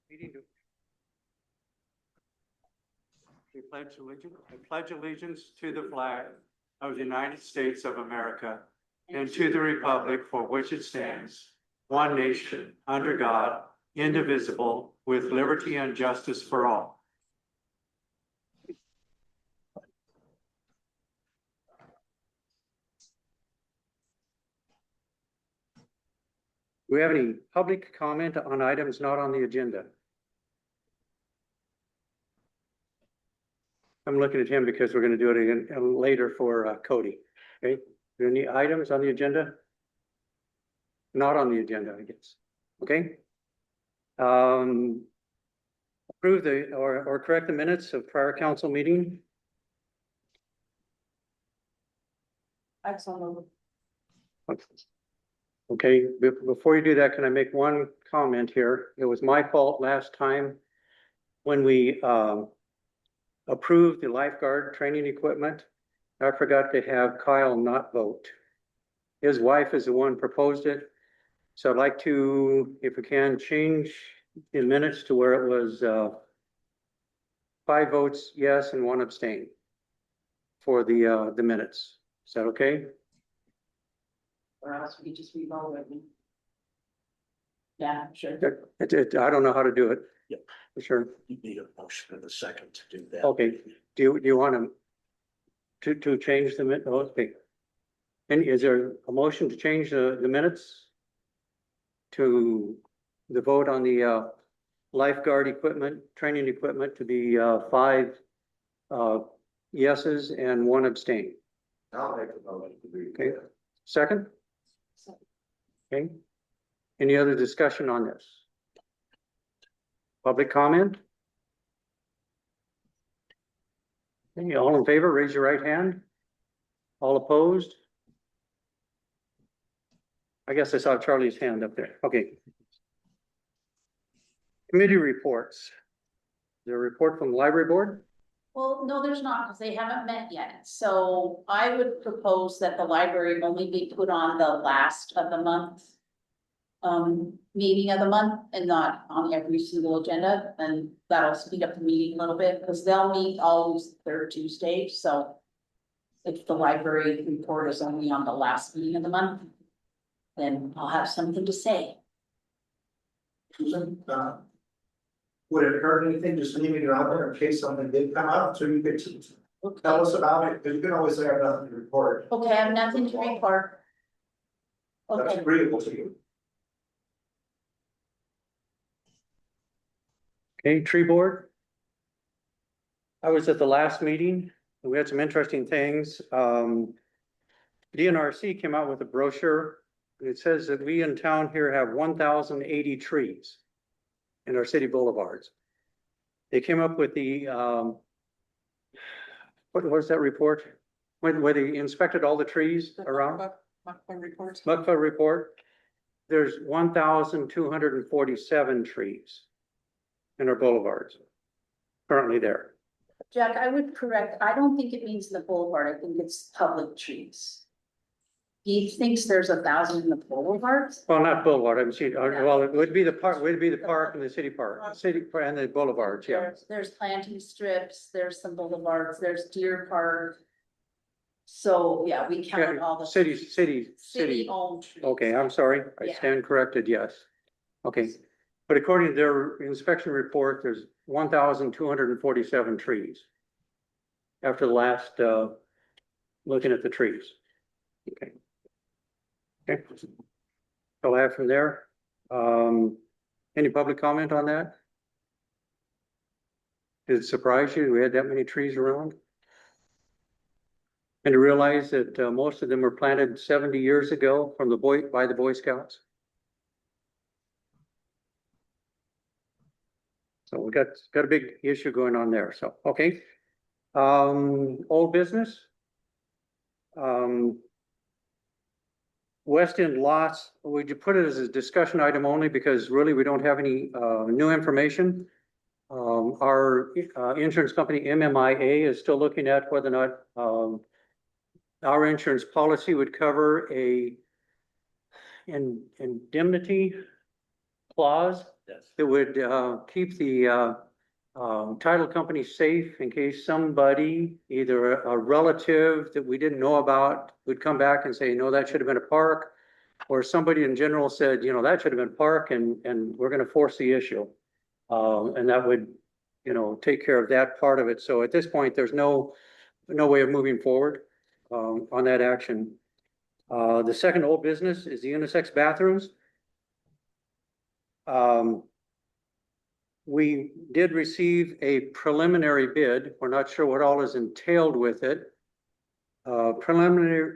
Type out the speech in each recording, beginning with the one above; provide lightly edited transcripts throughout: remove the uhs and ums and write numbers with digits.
Meeting to. I pledge allegiance to the flag of the United States of America and to the republic for which it stands, one nation, under God, indivisible, with liberty and justice for all. Do we have any public comment on items not on the agenda? I'm looking at him because we're going to do it again later for Cody. Okay, are there any items on the agenda? Not on the agenda, I guess. Okay. Approve the or correct the minutes of prior council meeting. Excellent. Okay, before you do that, can I make one comment here? It was my fault last time when we approved the lifeguard training equipment. I forgot to have Kyle not vote. His wife is the one proposed it. So I'd like to, if we can, change the minutes to where it was 5 votes yes and 1 abstain for the minutes. Is that okay? Or else we could just re-vote it. Yeah, sure. I don't know how to do it. Yep. For sure. You need a motion in a second to do that. Okay. Do you want to change the minute? Okay. And is there a motion to change the minutes to the vote on the lifeguard equipment, training equipment to be 5 yeses and 1 abstain? I'll make a motion to do Okay. that. Second? Okay. Any other discussion on this? Public comment? Okay, all in favor, raise your right hand. All opposed? I guess I saw Charlie's hand up there. Okay. Committee reports. Is there a report from the library board? Well, no, there's not, because they haven't met yet. So I would propose that the library only be put on the last of the month. Meeting of the month and not on every single agenda, and that'll speed up the meeting a little bit, because they'll meet always the 3rd Tuesday. So if the library report is only on the last meeting of the month, then I'll have something to say. Would it hurt anything just leaving it out there in case something did come up, so you could tell us about it, because you can always say I have nothing to report. Okay, I have nothing to report. That's Okay, agreeable to you. Okay, tree board. I was at the last meeting and we had some interesting things. DNRC came out with a brochure. It says that we in town here have 1,080 trees in our city boulevards. They came up with the, what was that report? When they inspected all the trees around? MUCFA report. There's 1,247 trees in our boulevards currently there. Jack, I would correct, I don't think it means the boulevard, I think it's public trees. He thinks there's 1,000 in the boulevards. Well, not boulevard, I'm seeing, well, it would be the park, and the city park, and the boulevards, yeah. There's planting strips, there's some boulevards, there's Deer Park. So, yeah, we counted all the. City. Owned trees. Okay, I'm sorry, I Yeah. stand corrected, yes. Okay, but according to their inspection report, there's 1,247 trees. After the last, looking at the trees. Okay. Okay. So I have from there. Any public comment on that? Did it surprise you we had that many trees around? And to realize that most of them were planted 70 years ago from by the Boy Scouts. So we got a big issue going on there. So, okay. Old business. West End lots, would you put it as a discussion item only because really we don't have any new information? Our insurance company MMIA is still looking at whether or not our insurance policy would cover a indemnity clause Yes. that would keep the title company safe in case somebody, either a relative that we didn't know about, would come back and say, no, that should have been a park. Or somebody in general said, you know, that should have been park and we're gonna force the issue. And that would, you know, take care of that part of it. So at this point, there's no way of moving forward on that action. The second old business is the unisex bathrooms. We did receive a preliminary bid. We're not sure what all is entailed with it. Preliminary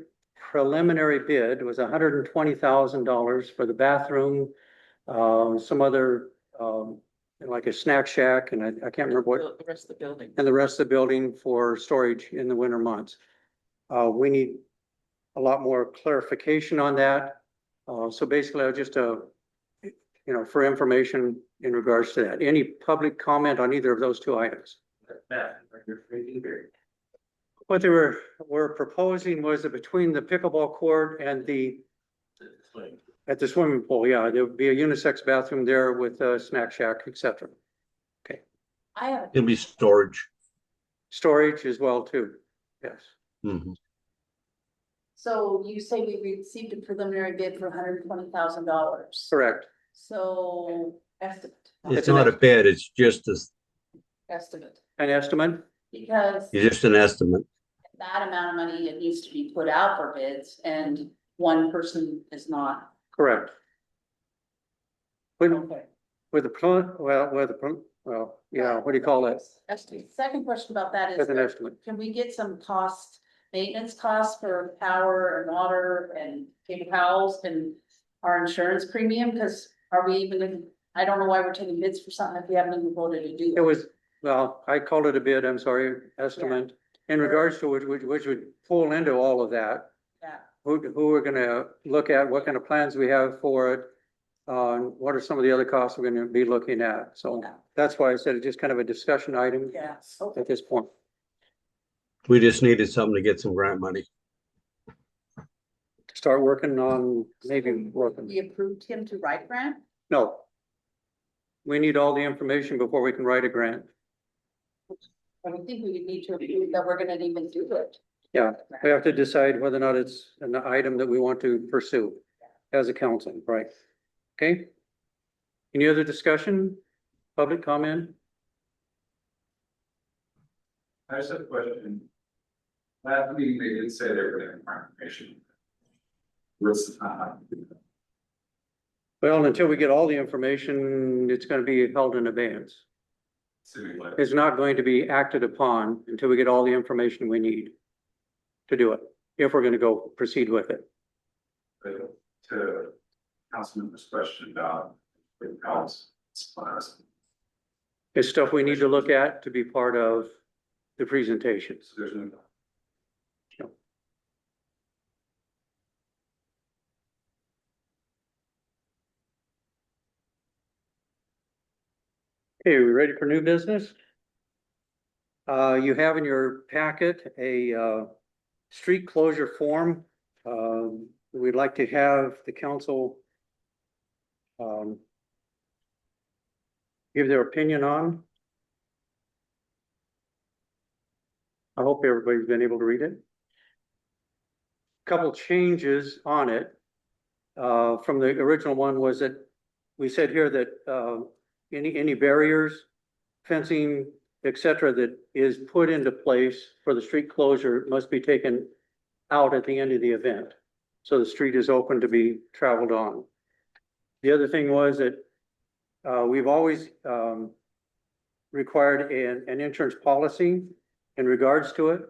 bid was $120,000 for the bathroom, some other, like a snack shack, and I can't remember what, The rest of the building. and the rest of the building for storage in the winter months. We need a lot more clarification on that. So basically, just you know, for information in regards to that. Any public comment on either of those two items? What they were proposing was that between the pickleball court and at the swimming pool, yeah, there would be a unisex bathroom there with a snack shack, etc. I have, It'll be storage. Storage as well too, yes. Mhm. so you say we received a preliminary bid for $120,000. Correct. So estimate, It's not a bid, it's just estimate, An estimate? because an estimate. that amount of money, it needs to be put out for bids and one person is not. Correct. With, Okay. with yeah, what do you call that? Estimate. Second question about that As an is, estimate. can we get some maintenance costs for power and water and paper towels and our insurance premium? Because are we even, I don't know why we're taking bids for something if we haven't even voted to do It it. was, well, I called it a bid, I'm sorry, estimate. In regards to which would pull into all of that. Yeah, Who we're gonna look at, what kind of plans we have for it. What are some of the other costs we're gonna be looking at? So Yeah. that's why I said it's just kind of a discussion item yeah, at this point. We just needed something to get some grant money. Start working on maybe We working. approved him to write grant? No. We need all the information before we can write a grant. I would think we would need to approve that we're gonna even do it. Yeah, we have to decide whether or not it's an item that we want to pursue as a council, right? Okay? Any other discussion? Public comment? I just have a question. Last meeting, they did say they were gonna have more information. What's the time? Well, until we get all the information, it's gonna be held in abeyance. Assuming like, It's not going to be acted upon until we get all the information we need to do it, if we're gonna go proceed with it. to Councilman's question about the house. It's stuff we need to look at to be part of the presentations. So there's no. Okay, we ready for new business? You have in your packet a street closure form. We'd like to have the council give their opinion on. I hope everybody's been able to read it. Couple changes on it. From the original one was that we said here that any barriers, fencing, et cetera, that is put into place for the street closure must be taken out at the end of the event. So the street is open to be traveled on. The other thing was that we've always required an insurance policy in regards to it.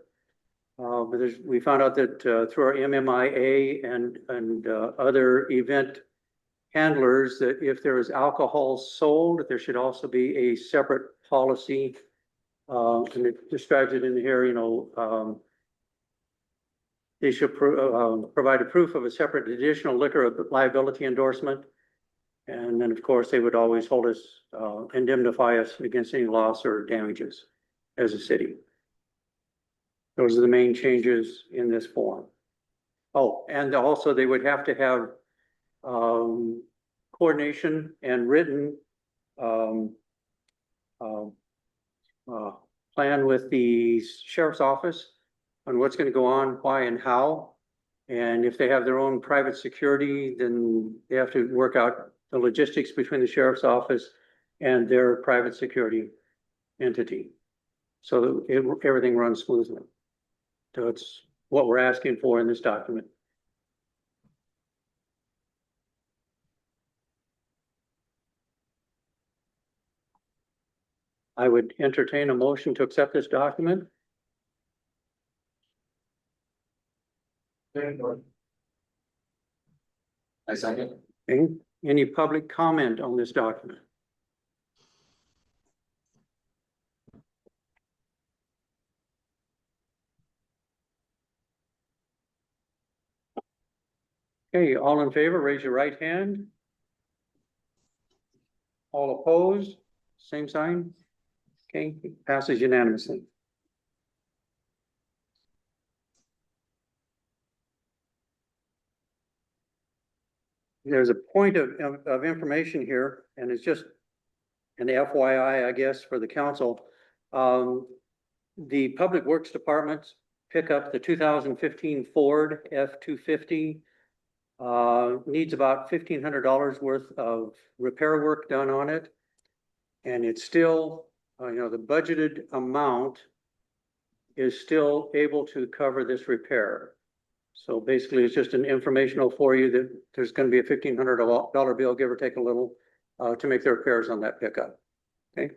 But we found out that through our MMIA and other event handlers, that if there is alcohol sold, there should also be a separate policy. And it describes it in here, you know, they should provide a proof of a separate additional liquor liability endorsement. And then, of course, they would always hold us, indemnify us against any loss or damages as a city. Those are the main changes in this form. Oh, and also they would have to have coordination and written um, um, plan with the sheriff's office on what's gonna go on, why and how. And if they have their own private security, then they have to work out the logistics between the sheriff's office and their private security entity. So that everything runs smoothly. So it's what we're asking for in this document. I would entertain a motion to accept this document. I second. Okay. Any public comment on this document? Okay, all in favor, raise your right hand. All opposed, same sign. Okay, passes unanimously. There's a point of information here, and it's just an FYI, I guess, for the council. The Public Works Department pick up the 2015 Ford F-250. Needs about $1,500 worth of repair work done on it. And it's still, the budgeted amount is still able to cover this repair. So basically, it's just an informational for you that there's going to be a $1,500 bill, give or take a little, to make the repairs on that pickup. Okay.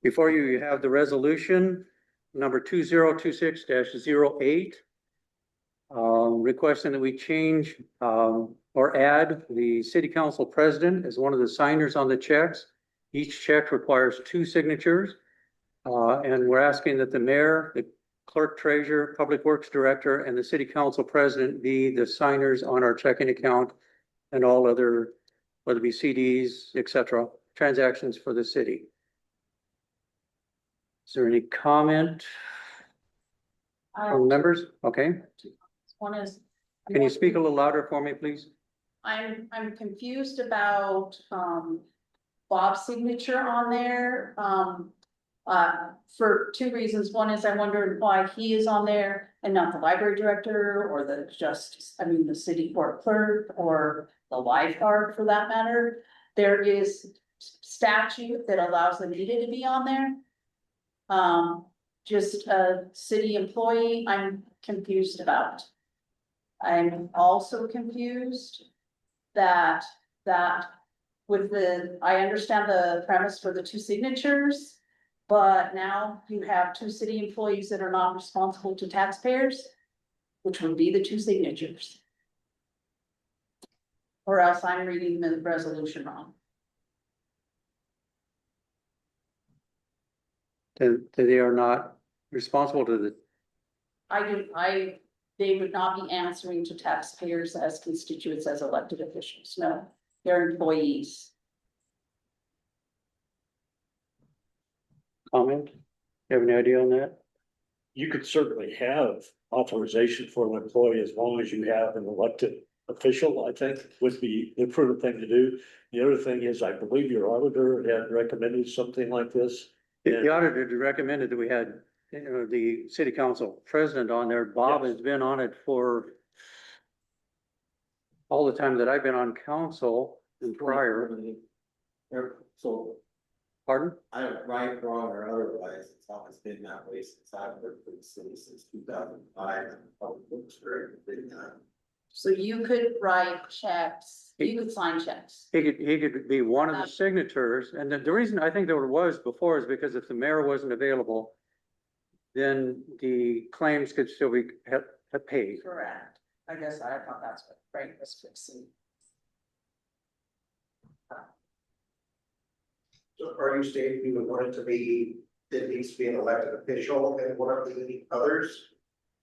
Before you, you have the resolution number 2026-08, requesting that we change or add the city council president as one of the signers on the checks. Each check requires 2 signatures, and we're asking that the mayor, the clerk treasurer, public works director, and the city council president be the signers on our checking account and all other, whether it be CDs, etc., transactions for the city. Is there any comment from members? Okay. One is. Can you speak a little louder for me, please? I'm confused about, Bob's signature on there, for 2 reasons. One is I wondered why he is on there and not the library director or the city court clerk or the lifeguard for that matter. There is statute that allows Anita to be on there. Just a city employee, I'm confused about. I'm also confused that I understand the premise for the 2 signatures, but now you have 2 city employees that are not responsible to taxpayers, which would be the 2 signatures. Or else I'm reading the resolution wrong. They are not responsible to the, They would not be answering to taxpayers as constituents, as elected officials. No, they're employees. comment? You have any idea on that? You could certainly have authorization for an employee as long as you have an elected official, I think would be the prudent thing to do. The other thing is, I believe your auditor had recommended something like this. The auditor recommended that we had, the city council president on there. Bob has been on it for all the time that I've been on council and prior. So Pardon? I don't right, wrong, or otherwise, it's always been that way since I've worked for the city since 2005 and public works for everything. So you could write checks, you could sign checks. He could be one of the signatures. And the reason I think there was before is because if the mayor wasn't available, then the claims could still be paid. Correct. I guess I thought that's what Frank was fixing. So are you stating you would want it to be, it needs to be an elected official and one of the others?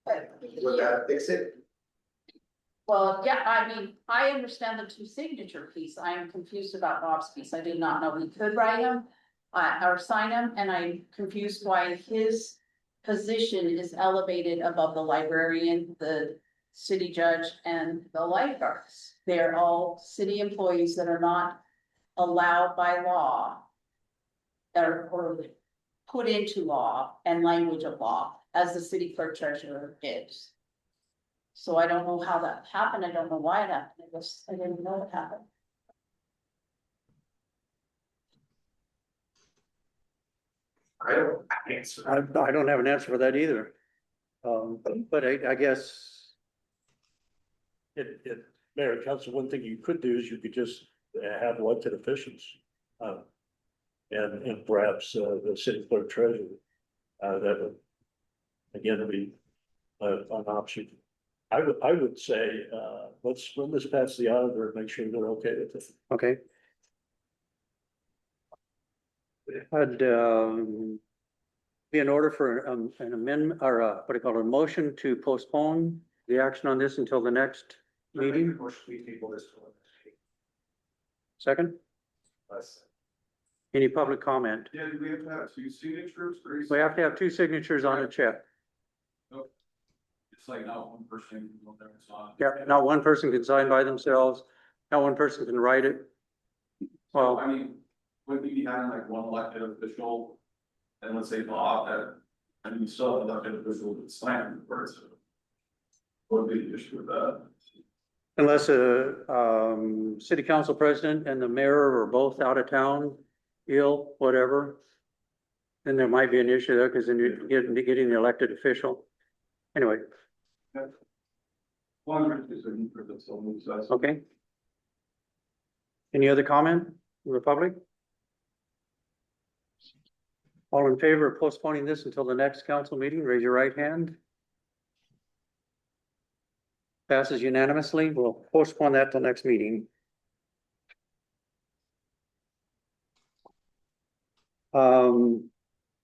Would that fix it? Well, yeah, I mean, I understand the 2 signature piece. I am confused about Bob's piece. I did not know we could write him or sign him, and I'm confused why his position is elevated above the librarian, the city judge and the lifeguards. They're all city employees that are not allowed by law. Or put into law and language of law, as the city clerk treasurer is. So I don't know how that happened, I don't know why it happened, I guess I didn't know it happened. I don't answer. I don't have an answer for that either. But I guess, Mayor and Council, one thing you could do is you could just have elected officials. And perhaps the city clerk treasurer, that would, again, be an option. I would say, let's run this past the auditor and make sure they're okay with it. okay. I'd, be in order for an amendment, or what do you call it, a motion to postpone the action on this until the next meeting. We table this till next week. Second, Let's- any public comment? Yeah, do we have to have two signatures for each? We have to have two signatures on a check. It's like not one person, will never sign. Yeah, not one person can sign by themselves, not one person can write it. Well, Well, I mean, would we be having like one elected official? And let's say Bob, I mean, you still have elected official that's signed the words. What would be the issue with that? unless a, city council president and the mayor are both out of town, ill, whatever. Then there might be an issue there, because then you're getting the elected official. Anyway, One is a need for the soul size. okay. Any other comment from the public? All in favor of postponing this until the next council meeting, raise your right hand. Passes unanimously. We'll postpone that till next meeting.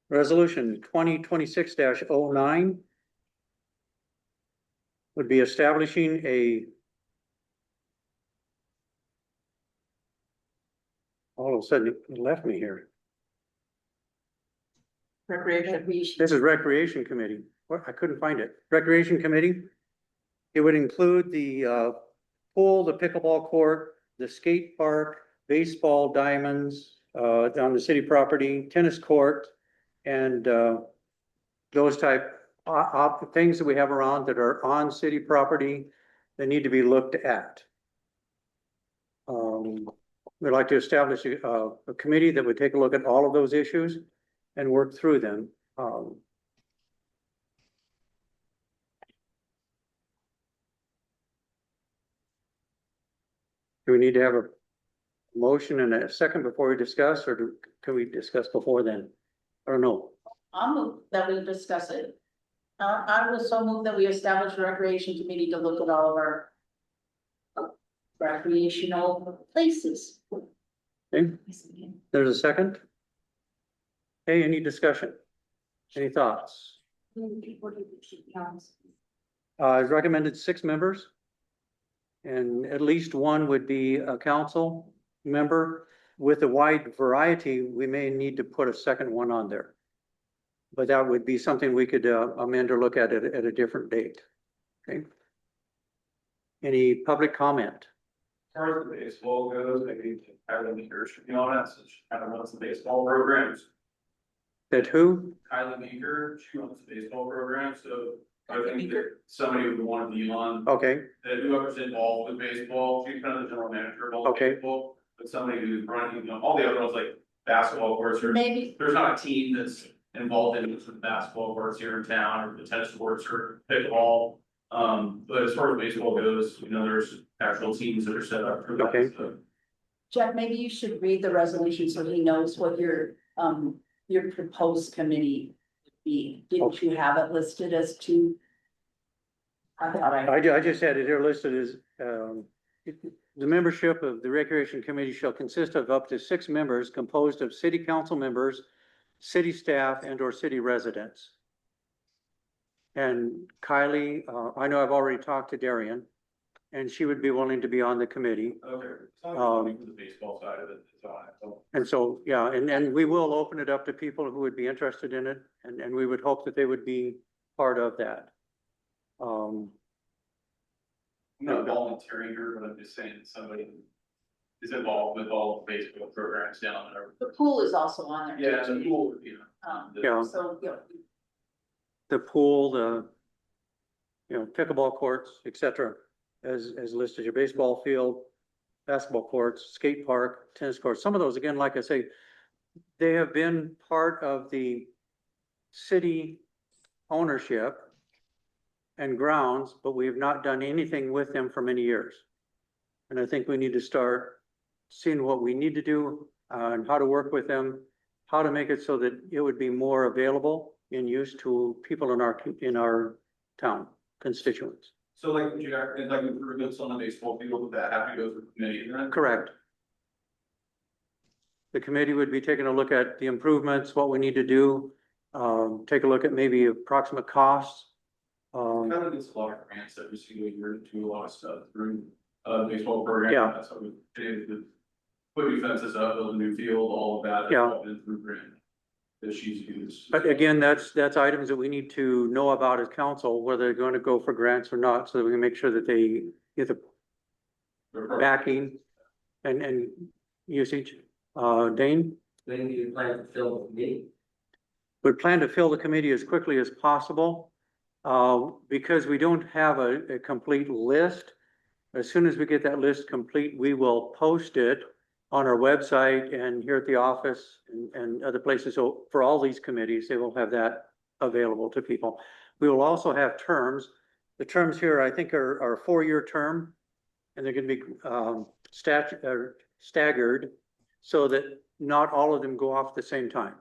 Resolution 2026-09 would be establishing a all of a sudden it left me here. Recreation. This is Recreation Committee. What? I couldn't find it. Recreation Committee. It would include the pool, the pickleball court, the skate park, baseball diamonds on the city property, tennis court, and those type things that we have around that are on city property that need to be looked at. We'd like to establish a committee that would take a look at all of those issues and work through them. Do we need to have a motion and a second before we discuss, or can we discuss before then? I don't know. I'll move that we discuss it. I will so move that we establish a recreation committee to look at all of our recreational places. Okay, there's a second. Hey, any discussion? Any thoughts? I've recommended 6 members. And at least one would be a council member. With a wide variety, we may need to put a second one on there. But that would be something we could amend or look at it at a different date. Okay. Any public comment? As far as the baseball goes, maybe Kylie Meeker should be on it, since she kind of runs the baseball programs. That who? Kylie Meeker, she runs the baseball program, so I think that somebody would want to be on, Okay, that whoever's involved with baseball, she's kind of the general manager of all the Okay. baseball. But somebody who's running, you know, all the other ones like basketball courts, or Maybe, there's not a team that's involved in the basketball courts here in town, or the tennis courts, or pickleball. But as far as baseball goes, you know, there's actual teams that are set up for that, Okay. so. Jeff, maybe you should read the resolution so he knows what your proposed committee would be. Didn't you have it listed as 2? I thought I just had it here listed as, the membership of the Recreation Committee shall consist of up to 6 members composed of city council members, city staff, and or city residents. And Kylie, I know I've already talked to Darian, and she would be willing to be on the committee. Okay. The baseball side of it is on it, so. And so, yeah, and we will open it up to people who would be interested in it, and we would hope that they would be part of that. I'm not volunteering here, but I'm just saying somebody is involved with all the baseball programs down there. The pool is also on there. Yeah, the pool, you know. Yeah. So, you know, The pool, pickleball courts, et cetera, as listed, your baseball field, basketball courts, skate park, tennis courts. Some of those, again, like I say, they have been part of the city ownership and grounds, but we have not done anything with them for many years. And I think we need to start seeing what we need to do, and how to work with them, how to make it so that it would be more available in use to people in our town constituents. So like, would you have, like improvements on the baseball field, would that have to go through committee then? Correct. The committee would be taking a look at the improvements, what we need to do, take a look at maybe approximate costs. Kind of gets a lot of grants every single year to do a lot of stuff through, baseball program. Yeah. That's how we did the, put new fences up, build a new field, all of that. has Yeah. all been through grant. That she's used. But again, that's items that we need to know about as council, whether they're going to go for grants or not, so that we can make sure that they get the backing and usage. Dane? When do you plan to fill the committee? We plan to fill the committee as quickly as possible, because we don't have a complete list. As soon as we get that list complete, we will post it on our website and here at the office and other places. So for all these committees, they will have that available to people. We will also have terms. The terms here, I think, are a 4-year term, and they're going to be staggered so that not all of them go off at the same time.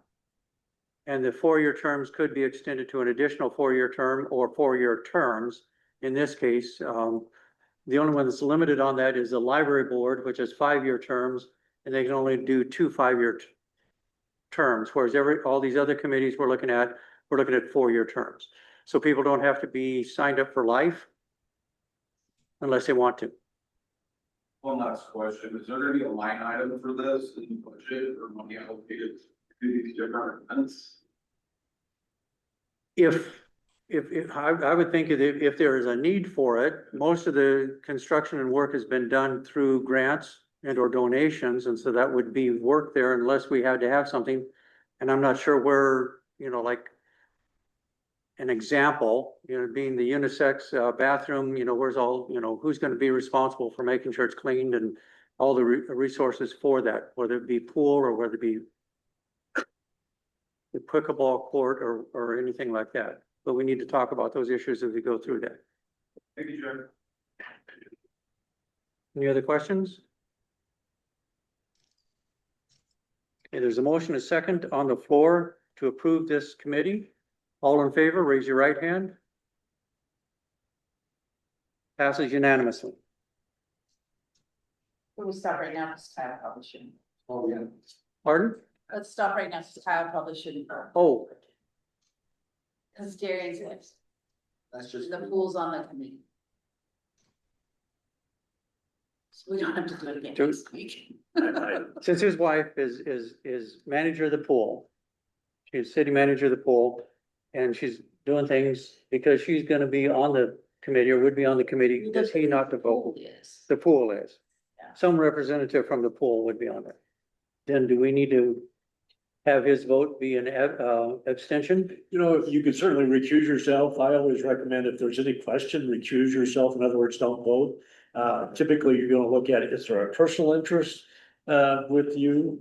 And the 4-year terms could be extended to an additional 4-year term or 4-year terms. In this case, the only one that's limited on that is the library board, which is 5-year terms, and they can only do 2 5-year terms, whereas all these other committees we're looking at 4-year terms. So people don't have to be signed up for life unless they want to. One last question, is there gonna be a line item for this in the budget or money allocated to these different events? If I would think if there is a need for it, most of the construction and work has been done through grants and or donations, and so that would be work there unless we had to have something. And I'm not sure where, like an example, being the unisex bathroom, where's all, who's gonna be responsible for making sure it's cleaned and all the resources for that, whether it be pool or whether it be the pickleball court or anything like that. But we need to talk about those issues as we go through that. Thank you, Jared. Any other questions? Okay, there's a motion, a second on the floor to approve this committee. All in favor, raise your right hand. Passes unanimously. we'll stop right now, because Kyle probably shouldn't. Oh, yeah. Pardon? Let's stop right now, because Kyle probably shouldn't. Oh, Because Darian's lives, That's just. the pool's on the committee. So we don't have to do it again Do- next week. since his wife is manager of the pool. She's city manager of the pool, and she's doing things because she's gonna be on the committee or would be on the committee. Does he not the Pool vote? is. The pool is. Yeah. Some representative from the pool would be on it. Then do we need to have his vote be an abstention? You could certainly recuse yourself. I always recommend if there's any question, recuse yourself. In other words, don't vote. Typically, you're gonna look at it, is there a personal interest with you,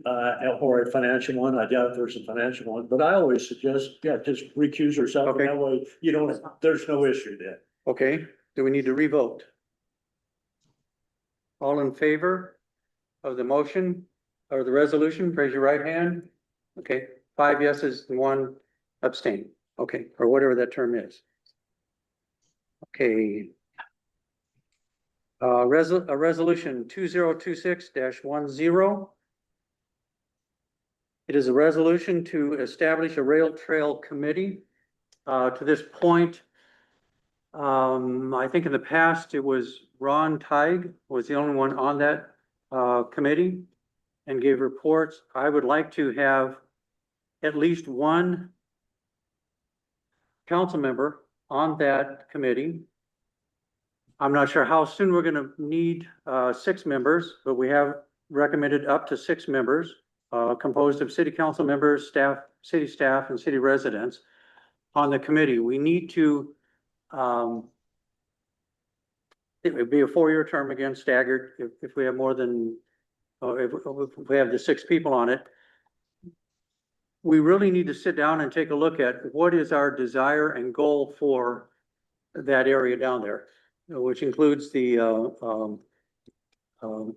or a financial one? I doubt there's a financial one, but I always suggest, just recuse yourself. Okay. And that way you don't, there's no issue then. Okay, do we need to revote? All in favor of the motion or the resolution, raise your right hand. Okay, 5 yeses and 1 abstain. Okay, or whatever that term is. Okay. A resolution 2026-10. It is a resolution to establish a rail trail committee. To this point, I think in the past it was Ron Teig was the only one on that committee and gave reports. I would like to have at least one council member on that committee. I'm not sure how soon we're gonna need, 6 members, but we have recommended up to 6 members, composed of city council members, staff, and city residents on the committee. We need to, it would be a 4-year term again, staggered, if we have more than, if we have the 6 people on it. We really need to sit down and take a look at what is our desire and goal for that area down there, which includes the,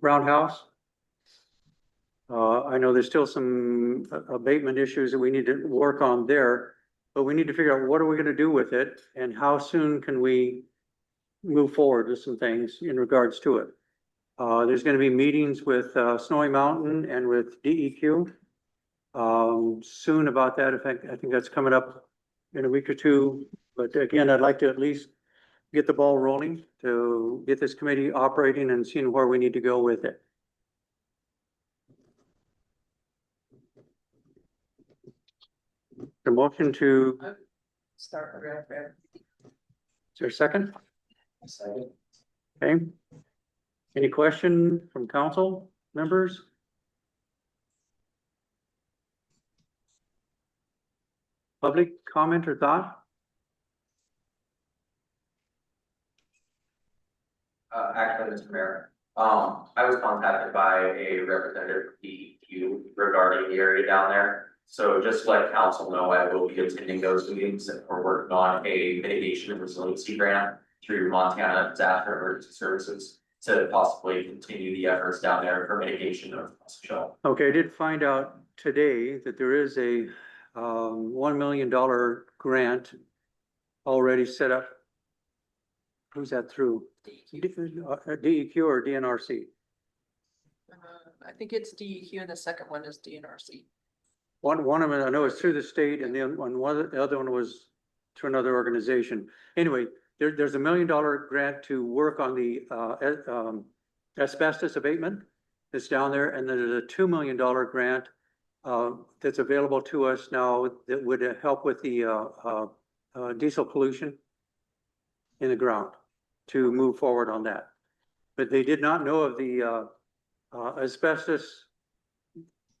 roundhouse. I know there's still some abatement issues that we need to work on there, but we need to figure out what are we gonna do with it and how soon can we move forward with some things in regards to it. There's gonna be meetings with, Snowy Mountain and with DEQ. Soon about that. In fact, I think that's coming up in a week or two. But again, I'd like to at least get the ball rolling to get this committee operating and seeing where we need to go with it. The motion to, Start the draft. is there a second? Second. Okay. Any question from council members? Public comment or thought? Actually, Mr. Mayor, I was contacted by a representative of DEQ regarding the area down there. So just to let council know, I will be attending those meetings and we're working on a mitigation and resiliency grant through Montana Disaster Emergency Services to possibly continue the efforts down there for mitigation of shell. Okay, I did find out today that there is a $1 million grant already set up. Who's that through? DEQ or DNRC? I think it's DEQ and the second one is DNRC. One of them, I know is through the state, and then the other one was to another organization. Anyway, there's $1 million grant to work on the asbestos abatement that's down there, and then there's a $2 million grant that's available to us now that would help with the diesel pollution in the ground to move forward on that. But they did not know of the asbestos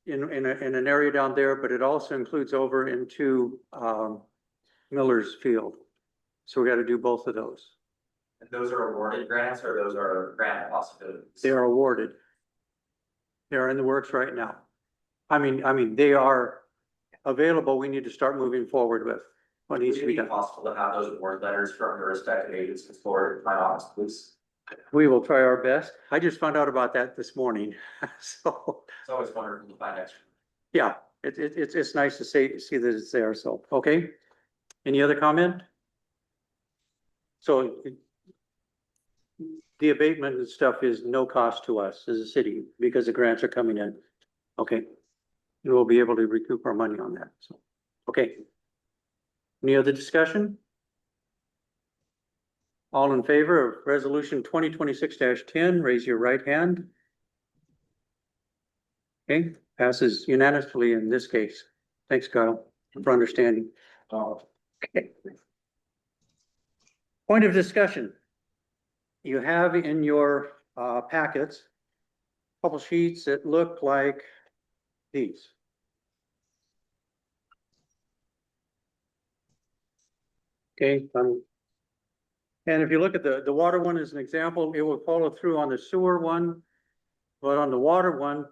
in an area down there, but it also includes over into Miller's Field. So we got to do both of those. And those are awarded grants or those are grant possibilities? They are awarded. They are in the works right now. I mean, they are available. We need to start moving forward with what needs to be Would it done. be possible to have those award letters from the respective agencies forwarded to my office, please? We will try our best. I just found out about that this morning. So, It's always wonderful to find extra. yeah, it's nice to see that it's there. So, okay. Any other comment? So the abatement and stuff is no cost to us as a city because the grants are coming in. Okay. And we'll be able to recoup our money on that. So, okay. Any other discussion? All in favor of resolution 2026-10, raise your right hand. Okay, passes unanimously in this case. Thanks, Kyle, for understanding. Okay. Point of discussion. You have in your packets a couple sheets that look like these. Okay, and if you look at the water one as an example, it will follow through on the sewer one, but on the water one,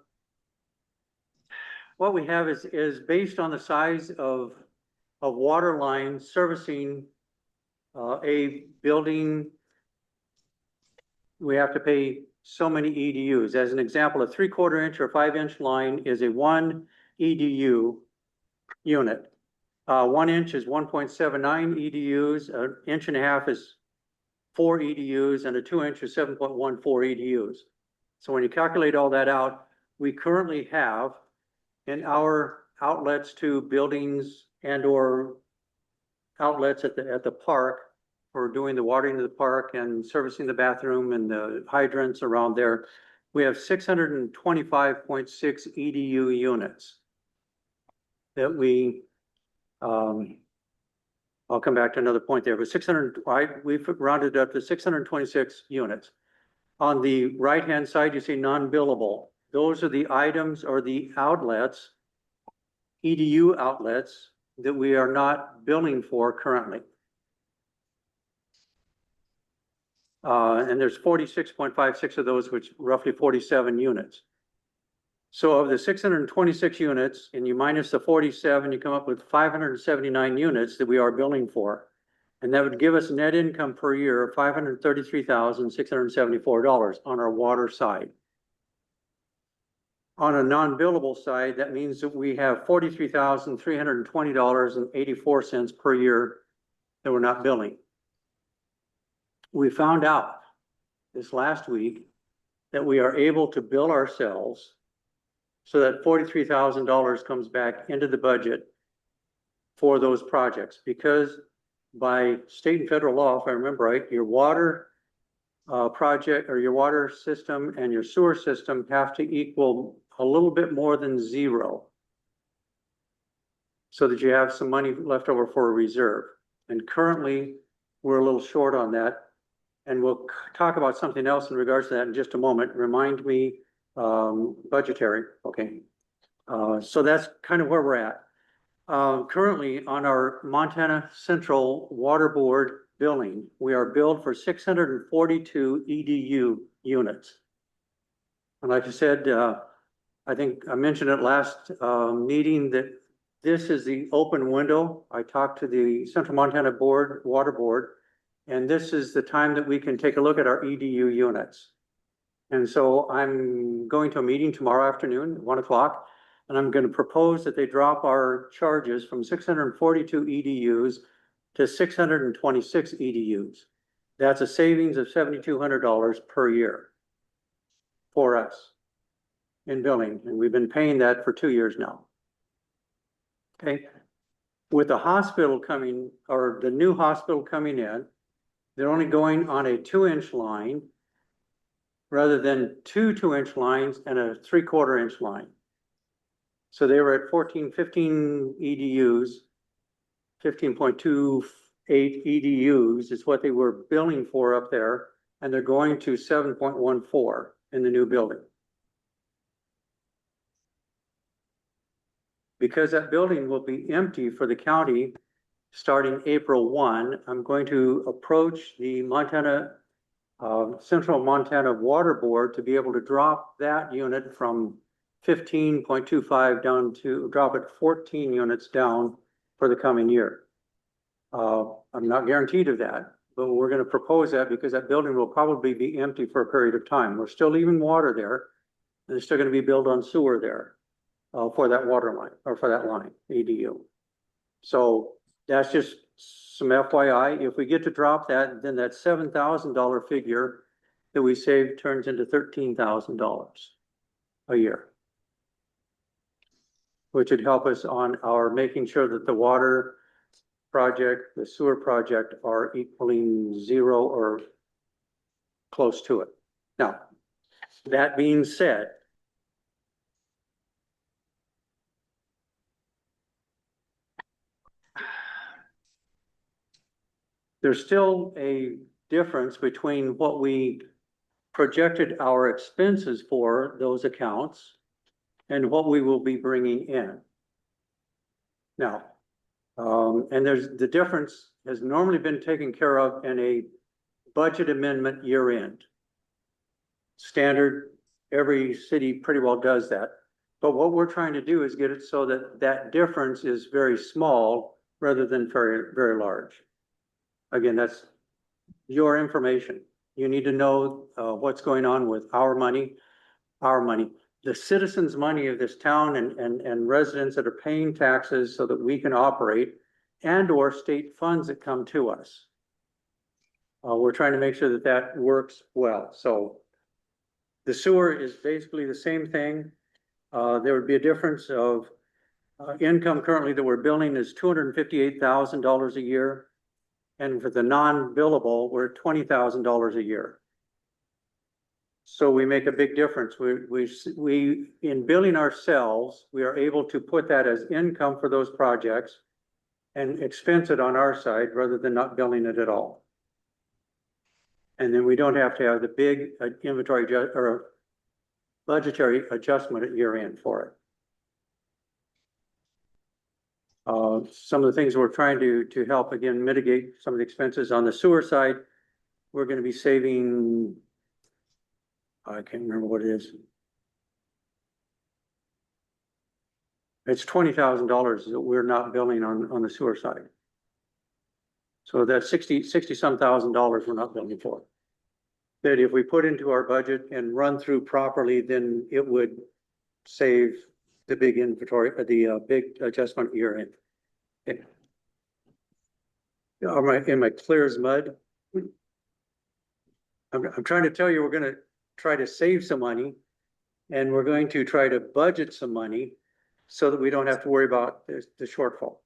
what we have is based on the size of water lines servicing a building, we have to pay so many EDUs. As an example, a 3/4 inch or 5-inch line is a 1 EDU unit. 1 inch is 1.79 EDUs, an inch and a half is 4 EDUs, and a 2 inch is 7.14 EDUs. So when you calculate all that out, we currently have in our outlets to buildings and or outlets at the park for doing the watering of the park and servicing the bathroom and the hydrants around there, we have 625.6 EDU units that we I'll come back to another point there, but 600, we've rounded up to 626 units. On the right-hand side, you see non-billable. Those are the items or the outlets, EDU outlets, that we are not billing for currently. And there's 46.56 of those, which roughly 47 units. So of the 626 units, and you minus the 47, you come up with 579 units that we are billing for. And that would give us net income per year of $533,674 on our water side. On a non-billable side, that means that we have $43,320.84 per year that we're not billing. We found out this last week that we are able to bill ourselves so that $43,000 comes back into the budget for those projects, because by state and federal law, if I remember right, your water project or your water system and your sewer system have to equal a little bit more than zero so that you have some money left over for a reserve. And currently, we're a little short on that. And we'll talk about something else in regards to that in just a moment. Remind me, budgetary, okay. So that's kind of where we're at. Currently on our Montana Central Water Board billing, we are billed for 642 EDU units. And like I said, I think I mentioned it last meeting that this is the open window. I talked to the Central Montana Board, Water Board, and this is the time that we can take a look at our EDU units. And so I'm going to a meeting tomorrow afternoon at 1 o'clock, and I'm going to propose that they drop our charges from 642 EDUs to 626 EDUs. That's a savings of $7,200 per year for us in billing, and we've been paying that for 2 years now. Okay, with the hospital coming, or the new hospital coming in, they're only going on a 2-inch line rather than 2 2-inch lines and a 3/4 inch line. So they were at 15 EDUs, 15.28 EDUs is what they were billing for up there, and they're going to 7.14 in the new building. Because that building will be empty for the county starting April 1, I'm going to approach the Montana Central Montana Water Board to be able to drop that unit from 15.25 down to drop it 14 units down for the coming year. I'm not guaranteed of that, but we're going to propose that because that building will probably be empty for a period of time. We're still leaving water there, and there's still going to be billed on sewer there for that water line or for that line, EDU. So that's just some FYI. If we get to drop that, then that $7,000 figure that we saved turns into $13,000 a year, which would help us on our making sure that the water project, the sewer project are equaling zero or close to it. Now, that being said, there's still a difference between what we projected our expenses for those accounts and what we will be bringing in. Now, and the difference has normally been taken care of in a budget amendment year end. Standard, every city pretty well does that. But what we're trying to do is get it so that that difference is very small rather than very, very large. Again, that's your information. You need to know what's going on with our money, the citizens' money of this town and residents that are paying taxes so that we can operate, and or state funds that come to us. We're trying to make sure that that works well. So the sewer is basically the same thing. There would be a difference of income currently that we're billing is $258,000 a year. And for the non-billable, we're at $20,000 a year. So we make a big difference. We in billing ourselves, we are able to put that as income for those projects. and expense it on our side rather than not billing it at all. And then we don't have to have the big inventory or budgetary adjustment at year end for it. Some of the things we're trying to help again mitigate some of the expenses on the sewer side, we're gonna be saving, I can't remember what it is. It's $20,000 that we're not billing on the sewer side. So that's 60 some thousand dollars we're not billing for. That if we put into our budget and run through properly, then it would save the big inventory, the big adjustment year end. Okay. Am I clear as mud? I'm trying to tell you, we're gonna try to save some money and we're going to try to budget some money so that we don't have to worry about the shortfall.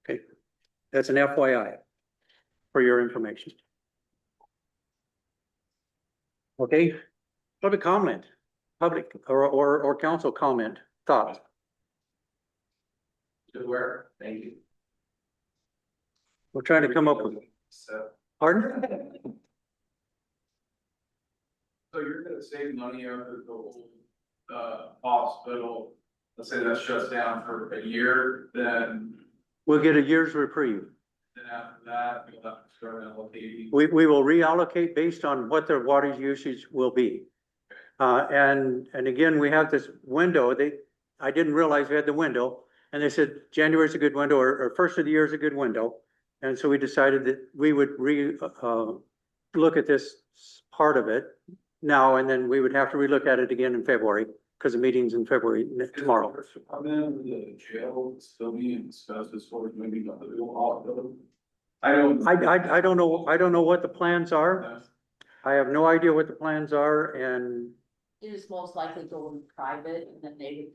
Okay, that's an FYI for your information. Okay, public comment, public or council comment, thoughts? Good work, thank you. We're trying to come up with, So, pardon? So you're gonna save money over the whole, hospital, let's say that shuts down for a year, then We'll get a year's reprieve. after that, you'll have to start allocating. We will reallocate based on what their water usage will be. And again, we have this window, I didn't realize we had the window, and they said January's a good window, or first of the year is a good window. And so we decided that we would look at this part of it now, and then we would have to relook at it again in February, because the meeting's in February tomorrow. I'm in the jail, still being discussed as far as maybe not the real hospital. I don't. I don't know what the plans are. I have no idea what the plans are, and It is most likely going private and then they would.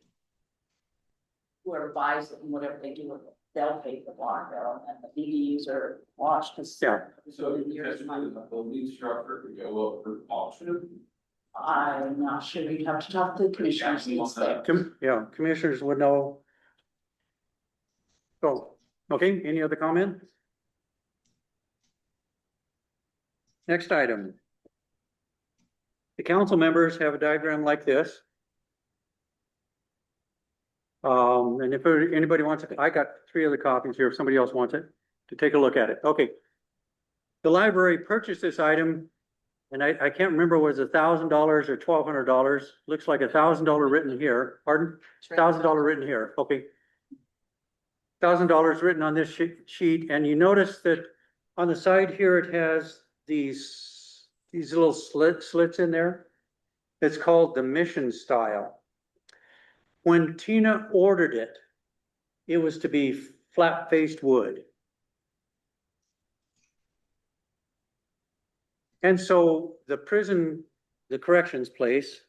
Whoever buys it and whatever they do with it, they'll pay the water bill and the BDUs are washed, cause. Yeah. So the building structure could go up for auction. I'm not sure, you'd have to talk to the commissioners. yeah, commissioners would know. So, okay, any other comment? Next item. The council members have a diagram like this. And if anybody wants it, I got 3 other copies here, if somebody else wants it, to take a look at it. Okay. The library purchased this item, and I can't remember, was it $1,000 or $1,200? Looks like $1,000 written here. Pardon? $1,000 written here. Okay. $1,000 written on this sheet, and you notice that on the side here it has these little slits in there. It's called the mission style. When Tina ordered it, it was to be flat-faced wood. And so the corrections place,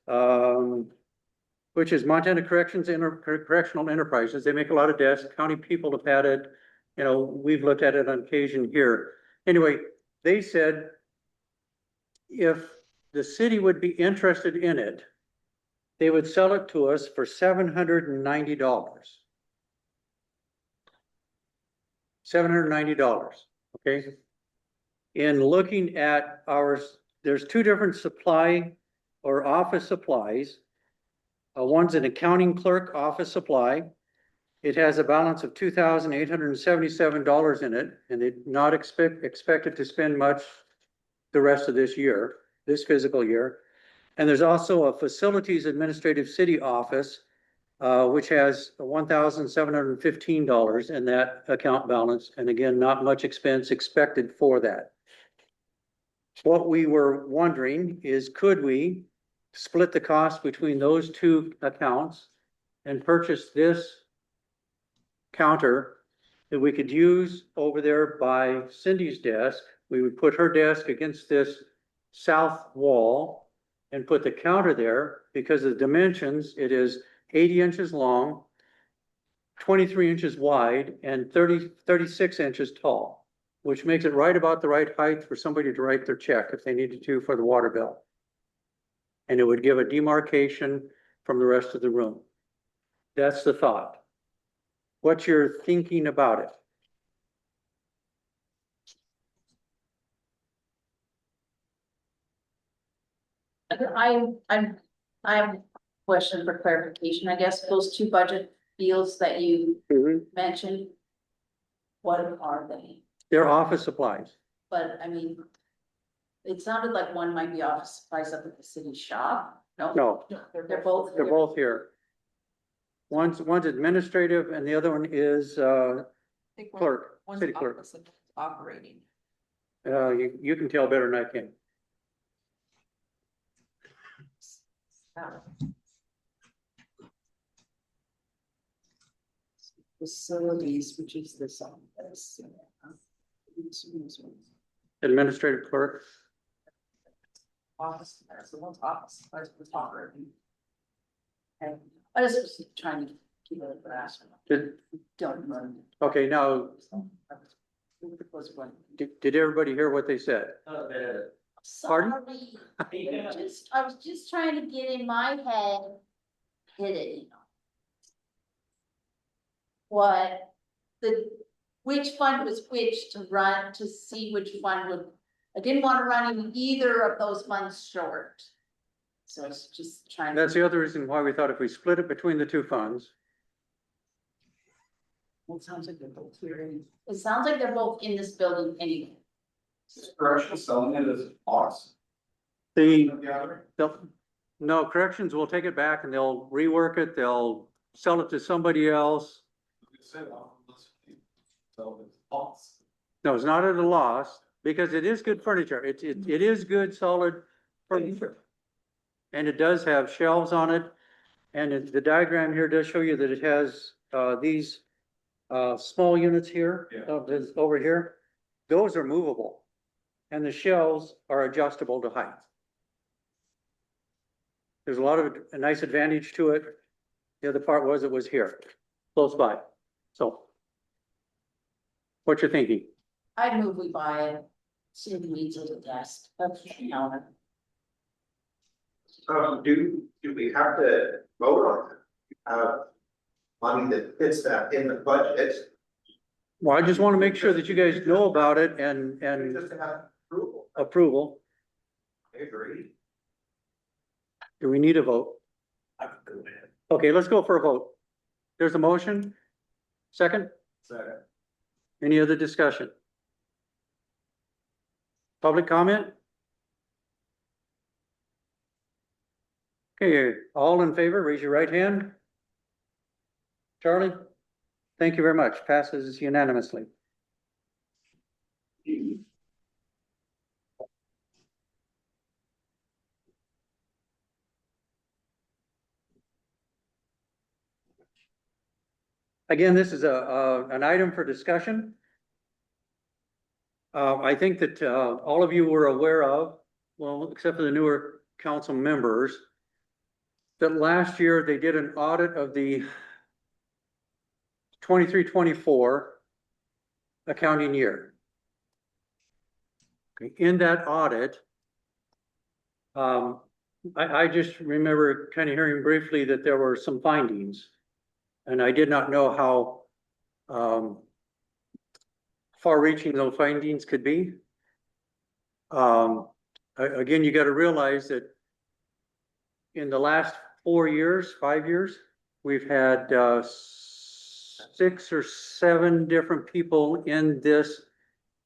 which is Montana Correctional Enterprises, they make a lot of desks. County people have had it. You know, we've looked at it on occasion here. Anyway, they said if the city would be interested in it, they would sell it to us for $790. $790, okay? In looking at ours, there's 2 different supply or office supplies. One's an accounting clerk office supply. It has a balance of $2,877 in it, and they're not expected to spend much the rest of this year, this fiscal year. And there's also a facilities administrative city office, which has $1,715 in that account balance. And again, not much expense expected for that. What we were wondering is, could we split the cost between those 2 accounts and purchase this counter that we could use over there by Cindy's desk? We would put her desk against this south wall and put the counter there. Because of the dimensions, it is 80 inches long, 23 inches wide, and 36 inches tall, which makes it right about the right height for somebody to write their check if they needed to for the water bill. And it would give a demarcation from the rest of the room. That's the thought. what you're thinking about it. I have a question for clarification, I guess, those two budget deals that you mentioned. What are they? They're office supplies. But I mean, it sounded like one might be office supplies up at the city shop. No, They're both. they're both here. One's administrative and the other one is I think clerk, one's city clerk. office and one's operating. You can tell better than I can. Facilities, which is this on this. Administrative clerk. Office, that's the one's office, that's the operating. Okay. I just was trying to keep it a grasp. Did, Don't run. okay, now, did everybody hear what they said? Pardon? Sorry. I was just trying to get in my head, hit it, you know. What, which fund was which to run, to see which fund would, I didn't want to run in either of those funds short. So I was just trying. That's the other reason why we thought if we split it between the two funds. Well, it sounds like they're both here. It sounds like they're both in this building anyway. Correctional selling it as loss. The, no, corrections will take it back and they'll rework it, they'll sell it to somebody else. So it's loss. No, it's not at a loss, because it is good furniture, it is good solid furniture. And it does have shelves on it, and the diagram here does show you that it has, these, small units here, this over here. Those are movable, and the shelves are adjustable to height. There's a lot of, a nice advantage to it. The other part was it was here, close by, so. What you're thinking? I'd move we buy it, see if it needs a desk, that's the counter. Do we have to vote on it? Money that fits that in the budget? Well, I just want to make sure that you guys know about it and Just to have approval. approval. I agree. Do we need a vote? I would go ahead. Okay, let's go for a vote. There's a motion. Second, Second. any other discussion? Public comment? Okay, all in favor, raise your right hand. Charlie? Thank you very much. Passes unanimously. Again, this is an item for discussion. I think that, all of you were aware of, well, except for the newer council members, that last year they did an audit of the 23-24 accounting year. Okay, in that audit, I just remember kind of hearing briefly that there were some findings. And I did not know how far-reaching those findings could be. Again, you got to realize that in the last 5 years, we've had 6 or 7 different people in this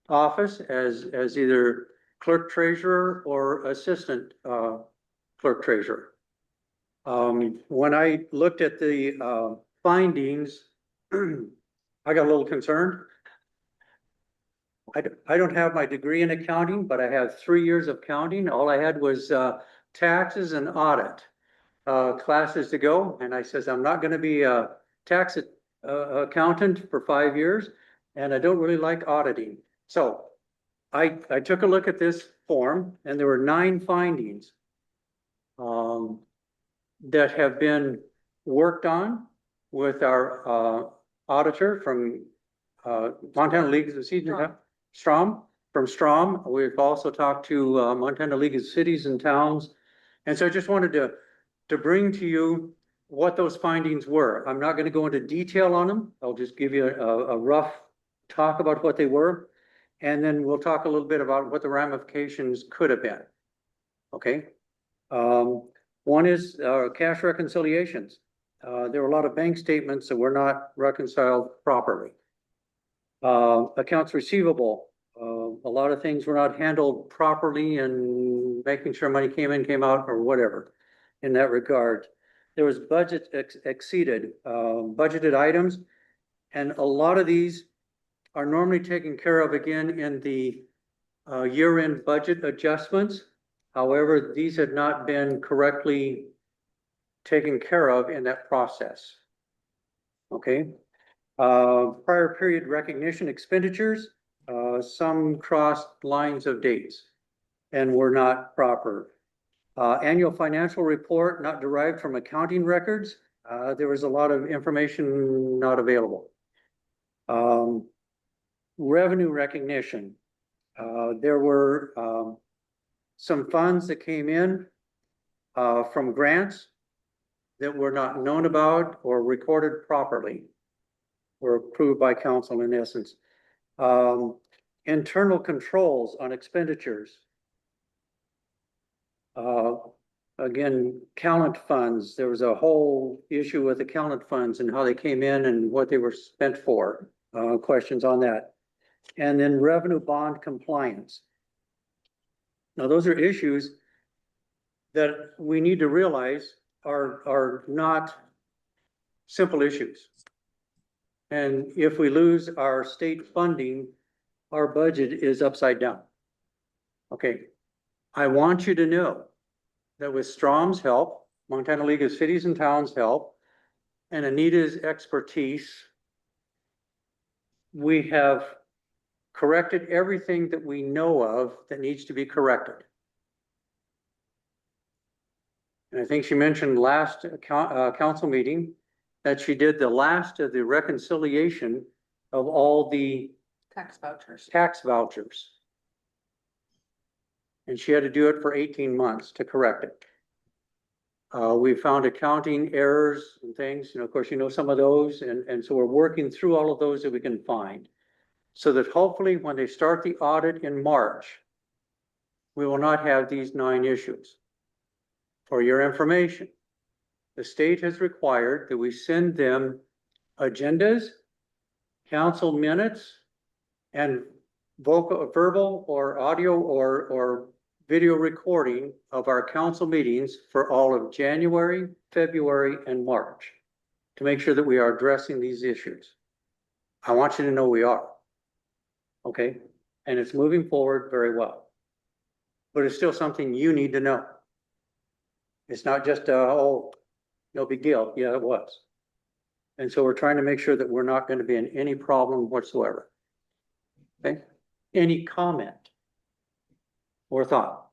office as either clerk treasurer or assistant clerk treasurer. When I looked at the findings, I got a little concerned. I don't have my degree in accounting, but I have 3 years of counting. All I had was taxes and audit classes to go. And I says, I'm not going to be a tax accountant for 5 years, and I don't really like auditing. So I took a look at this form, and there were 9 findings that have been worked on with our auditor from Montana League of Cities, Strom, from Strom. We've also talked to Montana League of Cities and Towns. And so I just wanted to bring to you what those findings were. I'm not gonna go into detail on them. I'll just give you a rough talk about what they were. And then we'll talk a little bit about what the ramifications could have been. Okay? One is, cash reconciliations. There were a lot of bank statements that were not reconciled properly. Accounts receivable, a lot of things were not handled properly and making sure money came in, came out, or whatever in that regard. There was budget exceeded, budgeted items, and a lot of these are normally taken care of again in the year-end budget adjustments. However, these had not been correctly taken care of in that process. Okay. Prior period recognition expenditures, some crossed lines of dates and were not proper. Annual financial report not derived from accounting records. There was a lot of information not available. Revenue recognition. There were some funds that came in from grants that were not known about or recorded properly, or approved by council in essence. Internal controls on expenditures. Again, calendar funds, there was a whole issue with the calendar funds and how they came in and what they were spent for, questions on that. And then revenue bond compliance. Now, those are issues that we need to realize are not simple issues. And if we lose our state funding, our budget is upside down. Okay, I want you to know that with Strom's help, Montana League of Cities and Towns help, and Anita's expertise, we have corrected everything that we know of that needs to be corrected. And I think she mentioned last council meeting that she did the last of the reconciliation of all the Tax vouchers. tax vouchers. And she had to do it for 18 months to correct it. We found accounting errors and things, of course, some of those, and so we're working through all of those that we can find. So that hopefully when they start the audit in March, we will not have these 9 issues. For your information, the state has required that we send them agendas, council minutes, and verbal or audio or video recording of our council meetings for all of January, February, and March to make sure that we are addressing these issues. I want you to know we are. Okay? And it's moving forward very well. But it's still something you need to know. It's not just, oh, no big deal. Yeah, it was. And so we're trying to make sure that we're not going to be in any problem whatsoever. Okay? Any comment or thought?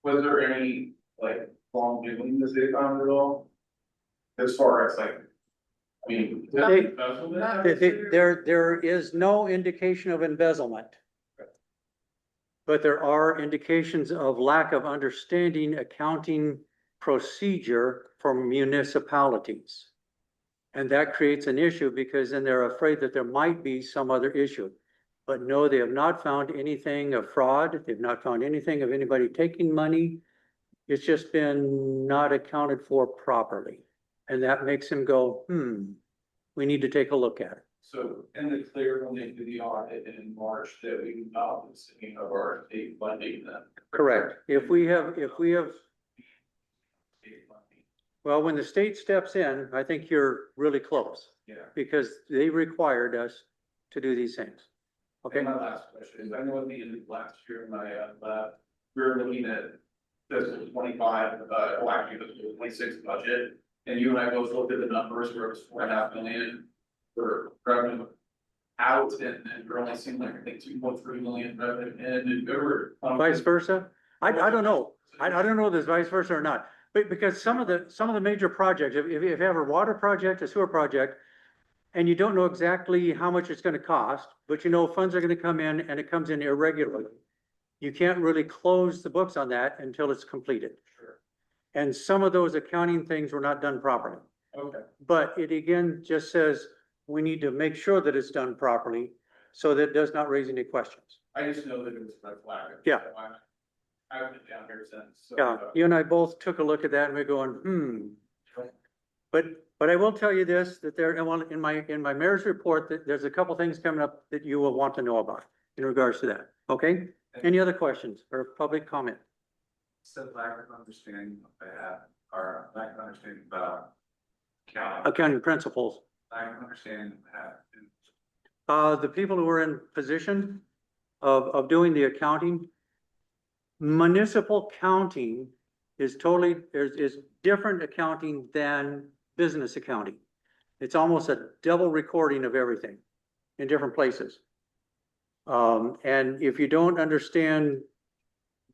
Was there any, wrongdoing in the city fund at all? As far as I mean. There is no indication of embezzlement. But there are indications of lack of understanding accounting procedure for municipalities. And that creates an issue because then they're afraid that there might be some other issue. But no, they have not found anything of fraud. They've not found anything of anybody taking money. It's just been not accounted for properly. And that makes him go, we need to take a look at it. So in the clear when they do the audit in March that we acknowledge the of our state funding then. Correct. If we have, well, when the state steps in, I think you're really close. Yeah. Because they required us to do these things. Okay. And my last question is, I know at the end of last year, when I left, we were looking at fiscal 25, actually fiscal 26 budget. And you and I both looked at the numbers where it was $4.5 million for revenue out, and we're only seeing I think 2.3 million revenue in, and we were. Vice versa? I don't know. I don't know if there's vice versa or not. But because some of the major projects, if you have a water project, a sewer project, and you don't know exactly how much it's gonna cost, but funds are gonna come in and it comes in irregularly. You can't really close the books on that until it's completed. Sure. And some of those accounting things were not done properly. Okay. But it again just says we need to make sure that it's done properly so that it does not raise any questions. I just know that it was red flag. Yeah. I've been down here since, so. Yeah, you and I both took a look at that and we're going, But I will tell you this, that there, and well, in my mayor's report, that there's a couple things coming up that you will want to know about in regards to that, okay? Any other questions or public comment? So lack of understanding of that, or lack of understanding about Accounting principles. lack of understanding of that. The people who are in position of doing the accounting, municipal counting is totally, is different accounting than business accounting. It's almost a double recording of everything in different places. And if you don't understand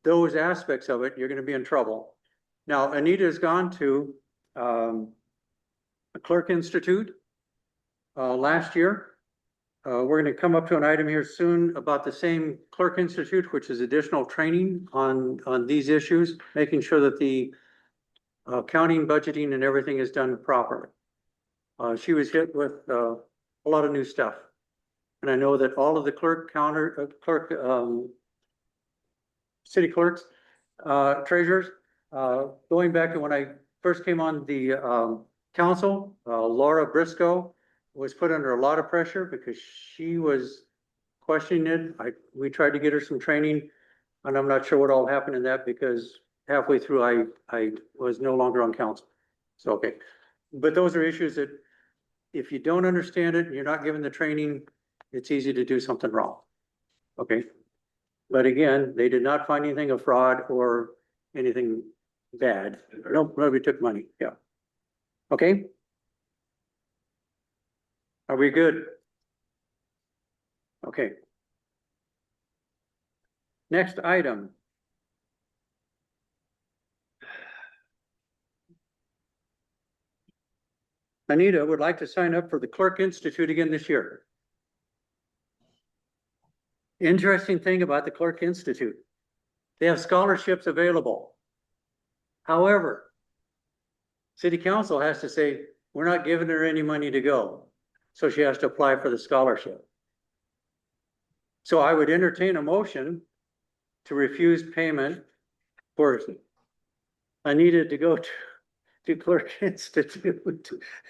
those aspects of it, you're gonna be in trouble. Now, Anita's gone to, a clerk institute, last year. We're gonna come up to an item here soon about the same clerk institute, which is additional training on these issues, making sure that the accounting, budgeting and everything is done properly. She was hit with, a lot of new stuff. And I know that all of the city clerks, treasurers, going back to when I first came on the, council, Laura Briscoe was put under a lot of pressure because she was questioning it. We tried to get her some training, and I'm not sure what all happened in that because halfway through I was no longer on council. So, okay. But those are issues that if you don't understand it and you're not given the training, it's easy to do something wrong. Okay. But again, they did not find anything of fraud or anything bad. Nobody took money. Yeah. Okay. Are we good? Okay. Next item. Anita would like to sign up for the Clerk Institute again this year. Interesting thing about the Clerk Institute, they have scholarships available. However, City Council has to say, we're not giving her any money to go. So she has to apply for the scholarship. So I would entertain a motion to refuse payment for Anita to go to Clerk Institute.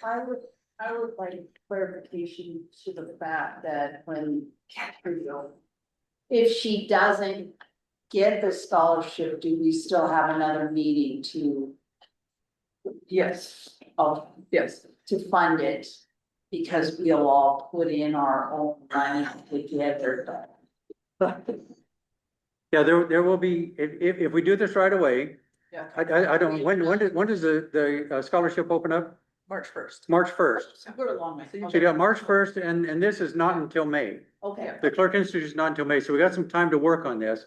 I would like clarification to the fact that when, if she doesn't get the scholarship, do we still have another meeting to, Yes, yes, to fund it? Because we'll all put in our own money together. Yeah, there will be, if we do this right away, yeah, I don't, when does the scholarship open up? March 1st. March first. So we're along. So you So you got March first and this is not until May. Okay, The Clerk Institute is not until May, so we got some time to work on this.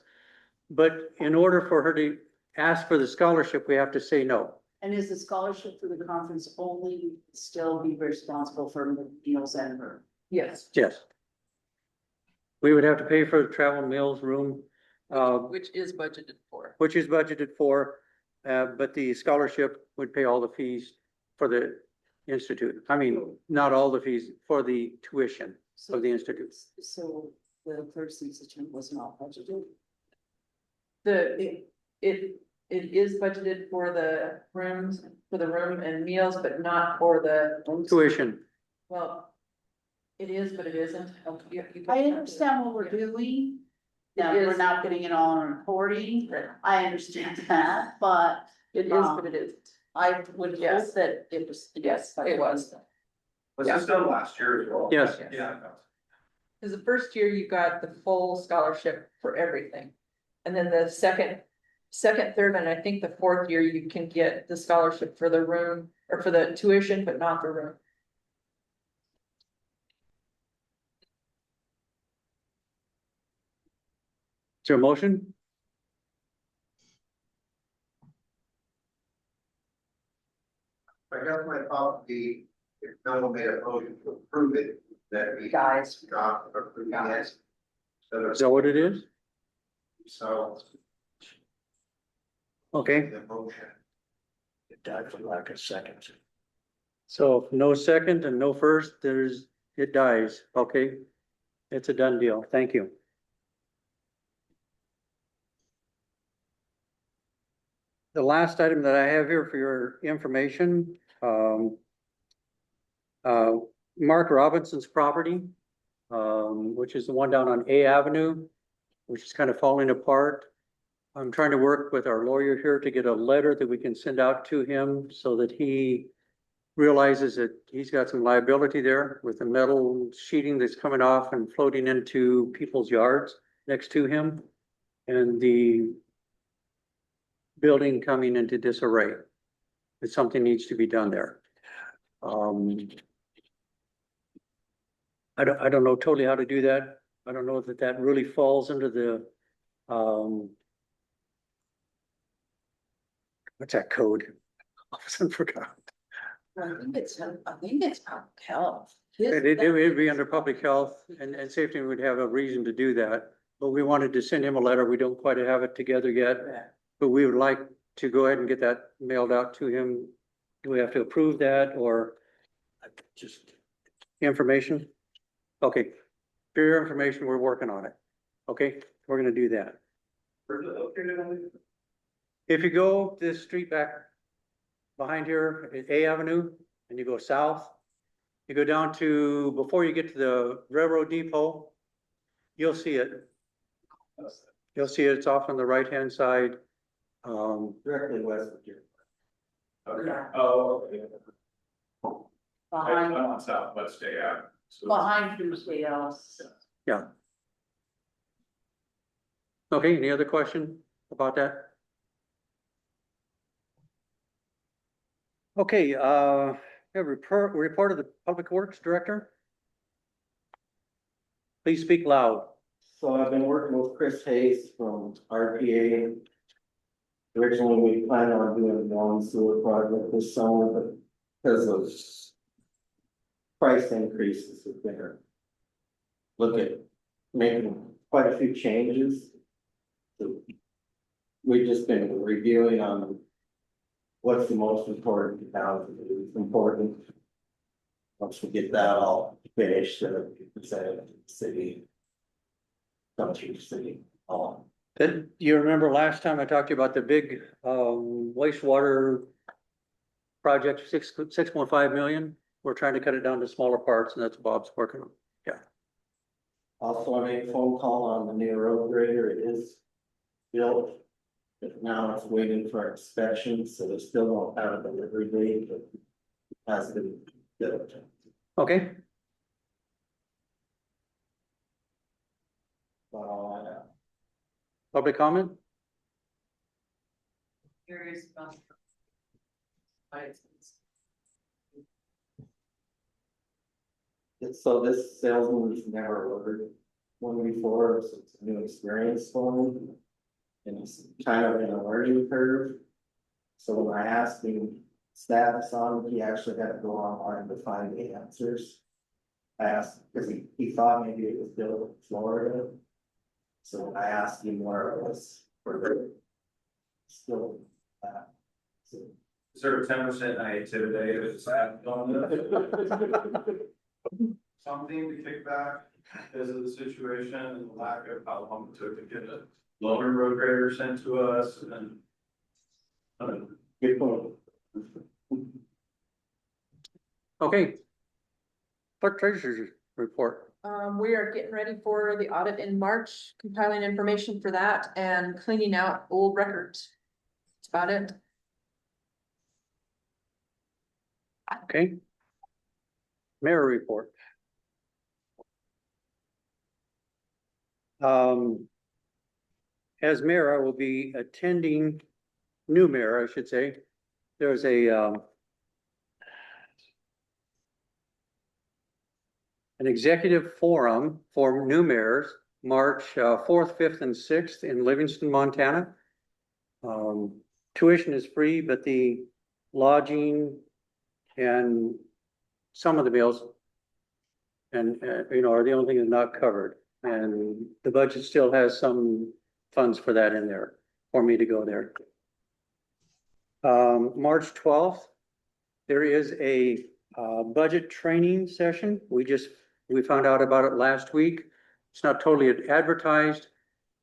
But in order for her to ask for the scholarship, we have to say no. and is the scholarship for the conference only still be responsible for meals and room? Yes, Yes. We would have to pay for travel, meals, room, which is budgeted for. which is budgeted for, but the scholarship would pay all the fees for the institute. I mean, not all the fees, for the tuition of the institute. So the clerk's institute was not budgeted? It is budgeted for the rooms, for the room and meals, but not for the, Tuition. well, it is, but it isn't. I understand what we're doing. That It we're is. not putting it all on recording. I understand that, but It is, but it isn't. I would hope Yes. that it was. Yes, it was. Was this done last year as well? Yes. Yeah. Because the first year you got the full scholarship for everything. And then the second, third, and I think the fourth year you can get the scholarship for the room or for the tuition, but not the room. Is there a motion? I guess my thought would be, if no one made a motion to approve it, that we. Guys. Not approving it. Is that what it is? So. Okay. The motion. It died for lack of seconds. So if no second and no first, it dies, okay? It's a done deal, thank you. The last item that I have here for your information, Mark Robinson's property, which is the one down on A Avenue, which is kind of falling apart. I'm trying to work with our lawyer here to get a letter that we can send out to him so that he realizes that he's got some liability there with the metal sheeting that's coming off and floating into people's yards next to him, and the building coming into disarray. That something needs to be done there. I don't know totally how to do that. I don't know that that really falls under the, what's that code? All of a sudden forgot. I think it's public health. It'd be under public health and safety, would have a reason to do that. But we wanted to send him a letter. We don't quite have it together yet. But we would like to go ahead and get that mailed out to him. Do we have to approve that or Just, information? Okay, for your information, we're working on it. Okay, we're gonna do that. Where's it located on? If you go this street back behind here at A Avenue and you go south, you go down to, before you get to the railroad depot, you'll see it. You'll see it. It's off on the right-hand side. Directly west of here. Okay, Yeah. oh, okay. I'm Behind, on Southwest Day Ave. So behind Truesdale's. Yeah. Okay, any other question about that? Okay, report of the Public Works Director. Please speak loud. So I've been working with Chris Hayes from RPA. Originally, we planned on doing one sewer project this summer, but because of price increases, we've been look at making quite a few changes. So we've just been reviewing on what's the most important to town. It's important. Once we get that all finished, then we can present it to the city. Come to the city hall. Did you remember last time I talked to you about the big wastewater project, 6.5 million? We're trying to cut it down to smaller parts, and that's what Bob's working on. Also, I made a phone call on the new road grader. It is built. But now it's waiting for inspection, so they still don't have a delivery date, but it has been built. Okay, But all I have. public comment? Curious about. So this salesman has never ordered one before, so it's a new experience for him. And it's kind of in a learning curve. So when I asked him status on it, he actually had to go online to find the answers. I asked, because he thought maybe it was built in Florida. So I asked him where it was for the still. So is there a 10% naivete if it's on something to kick back because of the situation and the lack of how long it took to get a loaner road grader sent to us and. good point. Okay. Clerk Treasurer's report. We are getting ready for the audit in March, compiling information for that and cleaning out old records. That's about it. Okay. Mayor report. As mayor, I will be attending, new mayor, I should say. There's an executive forum for new mayors, March 4th, 5th, and 6th in Livingston, Montana. Tuition is free, but the lodging and some of the meals and, are the only thing that's not covered. And the budget still has some funds for that in there, for me to go there. March 12th, there is a budget training session. We found out about it last week. It's not totally advertised.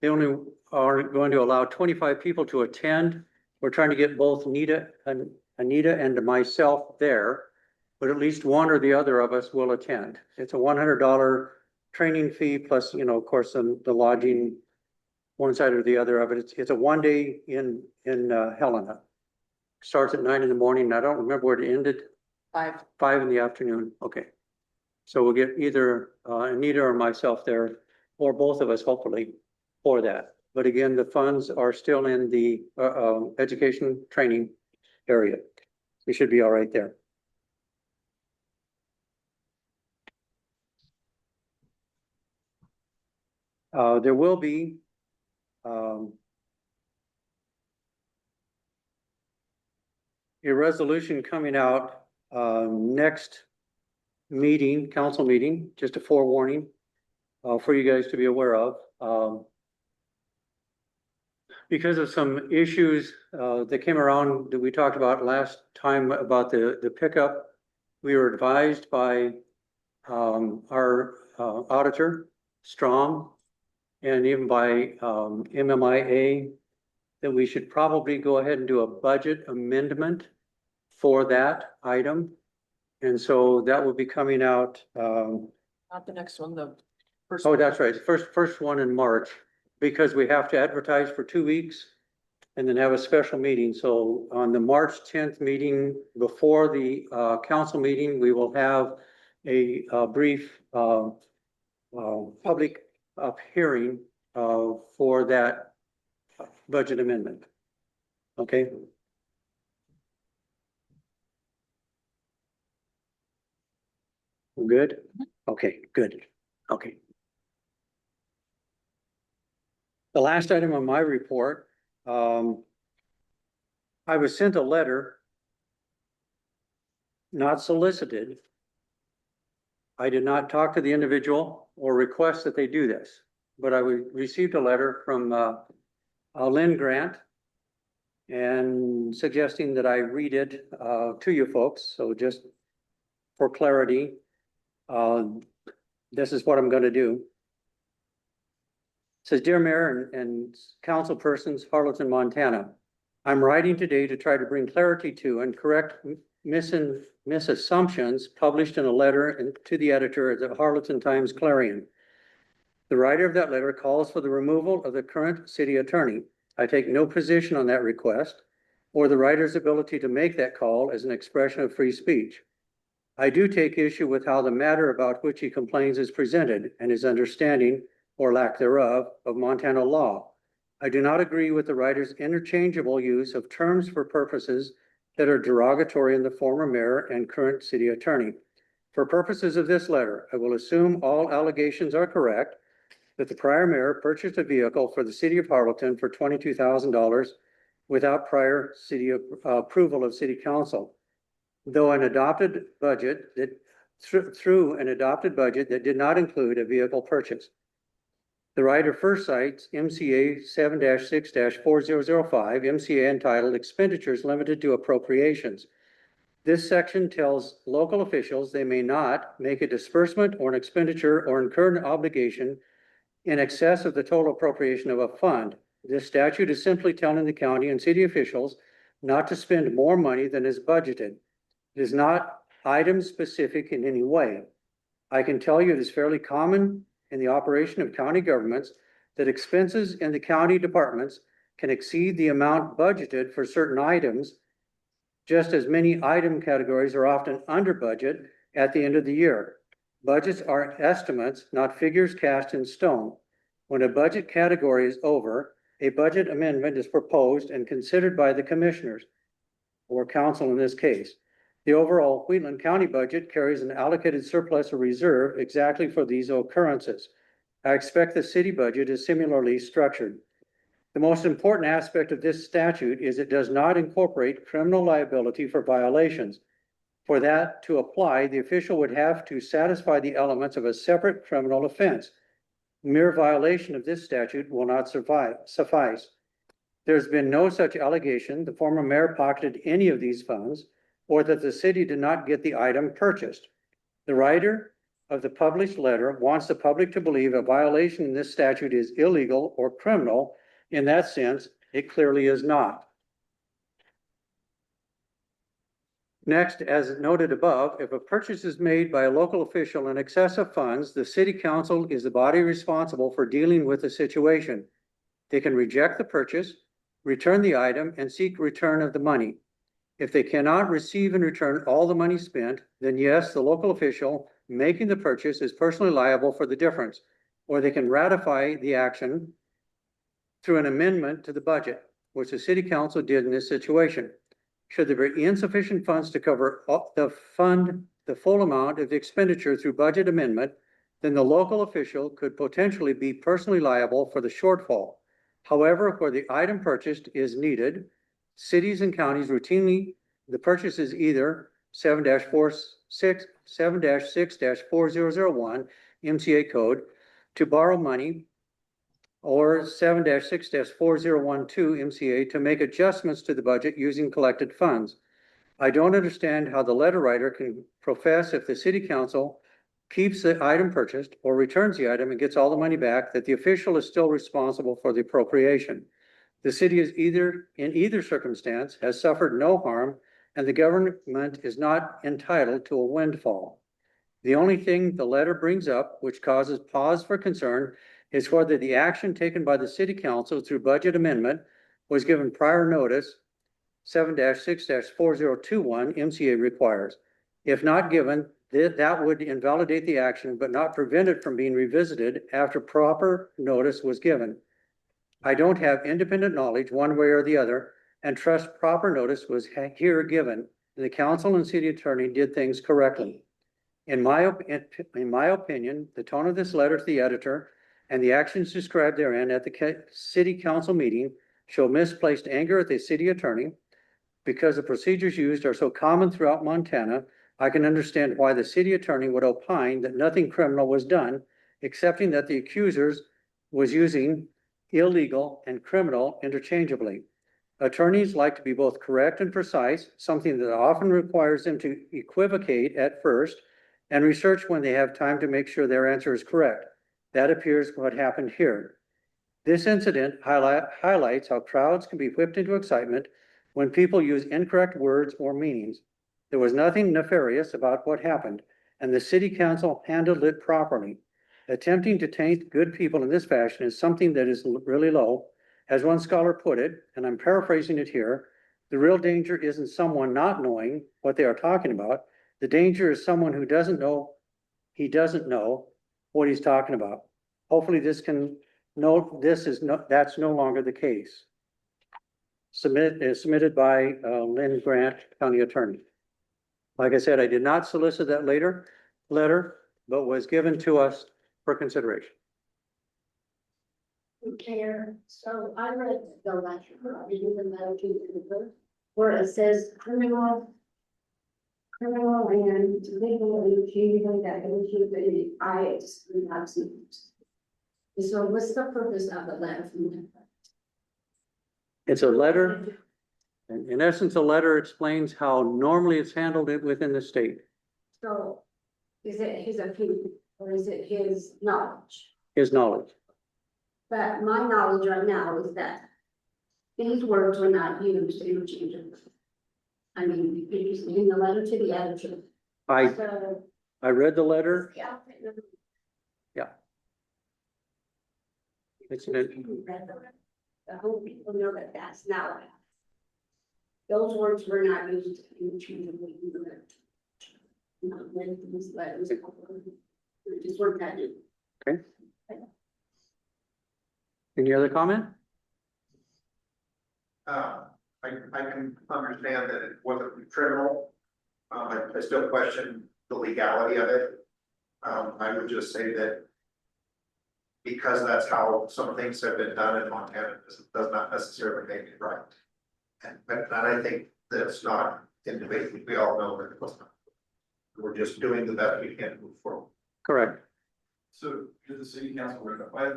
They only are going to allow 25 people to attend. We're trying to get both Anita and myself there, but at least one or the other of us will attend. It's a $100 training fee plus, of course, the lodging, one side or the other of it. It's a 1 day in Helena. Starts at 9 in the morning. I don't remember where it ended. 5 in the afternoon. Okay. So we'll get either Anita or myself there, or both of us, hopefully, for that. But again, the funds are still in the education training area. We should be all right there. There will be a resolution coming out next meeting, council meeting, just a forewarning for you guys to be aware of. Because of some issues that came around that we talked about last time about the pickup, we were advised by our auditor, Strom, and even by MMIA, that we should probably go ahead and do a budget amendment for that item. And so that will be coming out. Not the next one, the first. Oh, that's right. First one in March, because we have to advertise for 2 weeks and then have a special meeting. So on the March 10th meeting, before the council meeting, we will have a brief public hearing for that budget amendment. Okay. Good? Okay, good. Okay. The last item on my report, I was sent a letter, not solicited. I did not talk to the individual or request that they do this, but I received a letter from Lynn Grant and suggesting that I read it to you folks. So just for clarity, this is what I'm going to do. It says, Dear Mayor and council persons, Harlowton, Montana, I'm writing today to try to bring clarity to and correct misassumptions published in a letter to the editor of the Harlowton Times-Clarion. The writer of that letter calls for the removal of the current city attorney. I take no position on that request or the writer's ability to make that call as an expression of free speech. I do take issue with how the matter about which he complains is presented and his understanding, or lack thereof, of Montana law. I do not agree with the writer's interchangeable use of terms for purposes that are derogatory in the former mayor and current city attorney. For purposes of this letter, I will assume all allegations are correct, that the prior mayor purchased a vehicle for the city of Harlowton for $22,000 without prior city approval of city council. Through an adopted budget that did not include a vehicle purchase. The writer first cites MCA 7-6-4005, MCA entitled Expenditures Limited to Appropriations. This section tells local officials they may not make a disbursement or an expenditure or incur an obligation in excess of the total appropriation of a fund. This statute is simply telling the county and city officials not to spend more money than is budgeted. It is not item specific in any way. I can tell you it is fairly common in the operation of county governments that expenses in the county departments can exceed the amount budgeted for certain items, just as many item categories are often under budget at the end of the year. Budgets are estimates, not figures cast in stone. When a budget category is over, a budget amendment is proposed and considered by the commissioners, or council in this case. The overall Wheatland County budget carries an allocated surplus or reserve exactly for these occurrences. I expect the city budget is similarly structured. The most important aspect of this statute is it does not incorporate criminal liability for violations. For that to apply, the official would have to satisfy the elements of a separate criminal offense. Mere violation of this statute will not suffice. There's been no such allegation the former mayor pocketed any of these funds or that the city did not get the item purchased. The writer of the published letter wants the public to believe a violation in this statute is illegal or criminal. In that sense, it clearly is not. Next, as noted above, if a purchase is made by a local official in excess of funds, the city council is the body responsible for dealing with the situation. They can reject the purchase, return the item, and seek return of the money. If they cannot receive and return all the money spent, then yes, the local official making the purchase is personally liable for the difference, or they can ratify the action through an amendment to the budget, which the city council did in this situation. Should there be insufficient funds to cover the full amount of the expenditure through budget amendment, then the local official could potentially be personally liable for the shortfall. However, where the item purchased is needed, cities and counties routinely, the purchase is either 7-6-4001 MCA code to borrow money or 7-6-4012 MCA to make adjustments to the budget using collected funds. I don't understand how the letter writer can profess if the city council keeps the item purchased or returns the item and gets all the money back, that the official is still responsible for the appropriation. The city is in either circumstance has suffered no harm, and the government is not entitled to a windfall. The only thing the letter brings up, which causes pause for concern, is whether the action taken by the city council through budget amendment was given prior notice 7-6-4021 MCA requires. If not given, that would invalidate the action, but not prevent it from being revisited after proper notice was given. I don't have independent knowledge one way or the other, and trust proper notice was here given. The council and city attorney did things correctly. In my opinion, the tone of this letter to the editor and the actions described therein at the city council meeting show misplaced anger at the city attorney. Because the procedures used are so common throughout Montana, I can understand why the city attorney would opine that nothing criminal was done, accepting that the accusers was using illegal and criminal interchangeably. Attorneys like to be both correct and precise, something that often requires them to equivocate at first and research when they have time to make sure their answer is correct. That appears what happened here. This incident highlights how crowds can be whipped into excitement when people use incorrect words or meanings. There was nothing nefarious about what happened, and the city council handled it properly. Attempting to taint good people in this fashion is something that is really low. As one scholar put it, and I'm paraphrasing it here, the real danger isn't someone not knowing what they are talking about. The danger is someone who doesn't know what he's talking about. Hopefully this can note that's no longer the case. Submitted by Lynn Grant, County Attorney. Like I said, I did not solicit that letter, but was given to us for consideration. Chair, so I read the letter, I didn't even know to the book, where it says criminal and legal and achieving that issue, but I just did not see it. So what's the purpose of the letter from the? It's a letter, and in essence, a letter explains how normally it's handled within the state. So is it his opinion or is it his knowledge? His knowledge. But my knowledge right now is that these words were not used interchangeably. I mean, it's in the letter to the editor. So, I read the letter. yeah. Yeah. It's I hope people know that that's not what happened. Those words were not used interchangeably in the letter. Not read these letters. Just weren't that. Okay. Any other comment? I can understand that it wasn't criminal. I still question the legality of it. I would just say that because that's how some things have been done in Montana, does not necessarily make it right. And I think that's not in debate. We all know that it was not. We're just doing the best we can to move forward. Correct. So did the city council ratify it?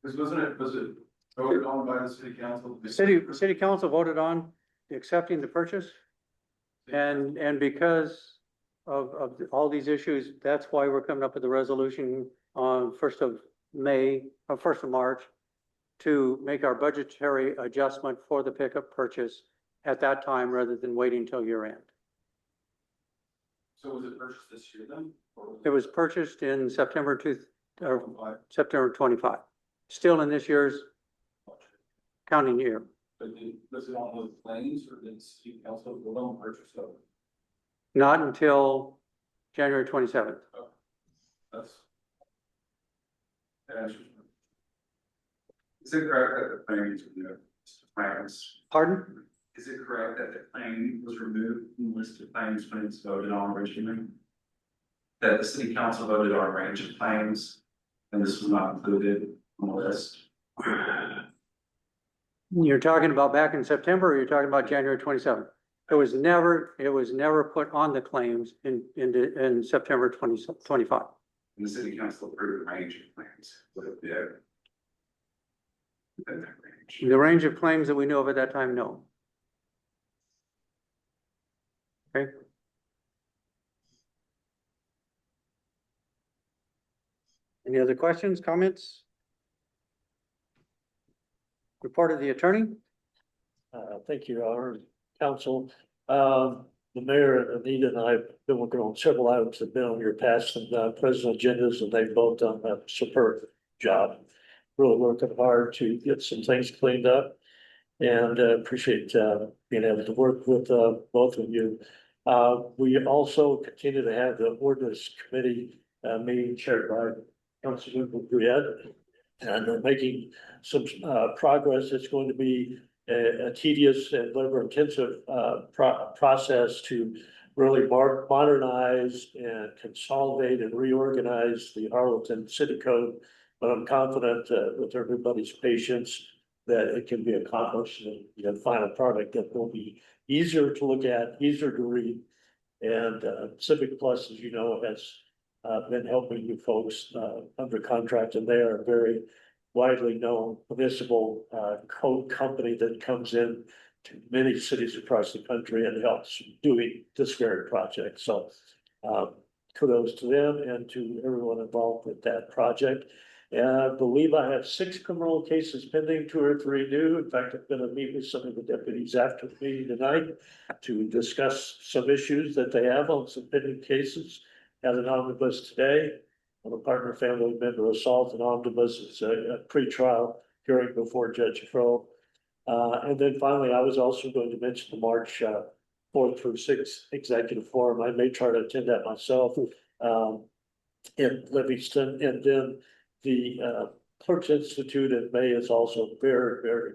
Because was it Voted on by the city council. The city council voted on accepting the purchase. And because of all these issues, that's why we're coming up with the resolution on 1st of March to make our budgetary adjustment for the pickup purchase at that time rather than waiting till year end. So was it purchased this year then? Or was It was purchased in September or 25? September 25, still in this year's counting year. But was it on those claims or did city council vote on purchase of? Not until January 27th. That's. That answers. Is it correct that the claim is removed? Plans. Pardon? Is it correct that the claim was removed from the list of claims when it's voted on originally? That the city council voted on a range of claims and this was not included on the list? You're talking about back in September, or you're talking about January 27th? It was never put on the claims in September 2025. And the city council approved a range of claims. Would it be within that range? The range of claims that we knew of at that time, no. Okay. Any other questions, comments? Report of the attorney? Thank you, our council. The mayor, Anita, and I have been working on several items that have been on your past and present agendas, and they've both done a superb job. Really working hard to get some things cleaned up, and appreciate being able to work with both of you. We also continue to have the ordinance committee meeting chaired by Councilmember Briette, and they're making some progress. It's going to be a tedious and labor intensive process to really modernize and consolidate and reorganize the Harlowton City Code. But I'm confident with everybody's patience that it can be accomplished and the final product that will be easier to look at, easier to read. And Civic Plus, as you know, has been helping you folks under contract, and they are a very widely known municipal code company that comes in to many cities across the country and helps doing this very project. So kudos to them and to everyone involved with that project. And I believe I have 6 criminal cases pending, 2 or 3 new. In fact, I'm going to meet with some of the deputies after the meeting tonight to discuss some issues that they have on some pending cases. Had an omnibus today on a partner family member assault. An omnibus is a pre-trial hearing before Judge Crow. And then finally, I was also going to mention the March 4th through 6th executive forum. I may try to attend that myself in Livingston. And then the Clerks Institute in May is also very, very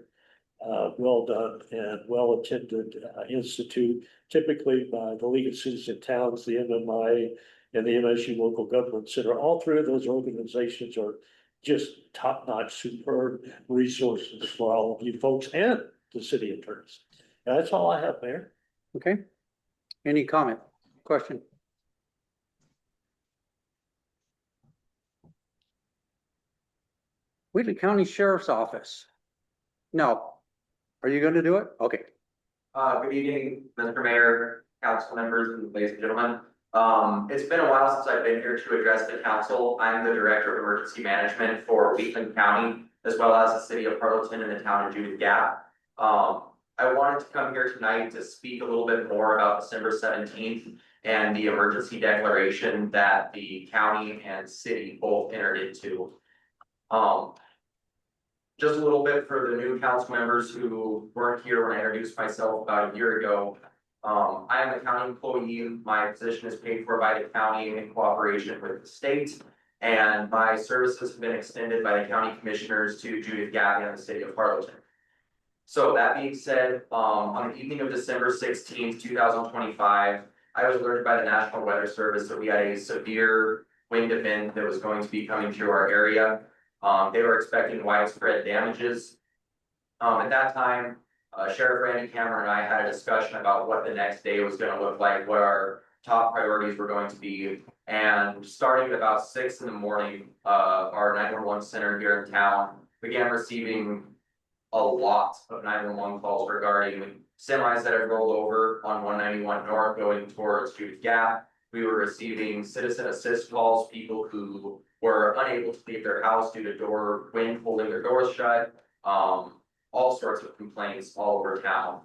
well done and well attended institute, typically by the League of Cities and Towns, the MMI, and the MSU Local Government Center. All 3 of those organizations are just top-notch, superb resources for all of you folks and the city attorneys. And that's all I have, Mayor. Okay. Any comment, question? Whately County Sheriff's Office. No. Are you going to do it? Okay. Good evening, Mr. Mayor, council members, and ladies and gentlemen. It's been a while since I've been here to address the council. I'm the Director of Emergency Management for Wheatland County, as well as the city of Harlowton and the town of Judith Gap. I wanted to come here tonight to speak a little bit more about December 17th and the emergency declaration that the county and city both entered into. Just a little bit for the new council members who weren't here when I introduced myself about a year ago. I am a county employee. My position is paid for by the county in cooperation with the state. And my services have been extended by the county commissioners to Judith Gap and the city of Harlowton. So that being said, on the evening of December 16th, 2025, I was alerted by the National Weather Service that we had a severe wind event that was going to be coming through our area. They were expecting widespread damages. At that time, Sheriff Randy Cameron and I had a discussion about what the next day was going to look like, what our top priorities were going to be. And starting at about 6 in the morning, our 911 center here in town began receiving a lot of 911 calls regarding semis that have rolled over on 191 North going towards Judith Gap. We were receiving citizen assist calls, people who were unable to leave their house due to wind holding their doors shut. All sorts of complaints all over town.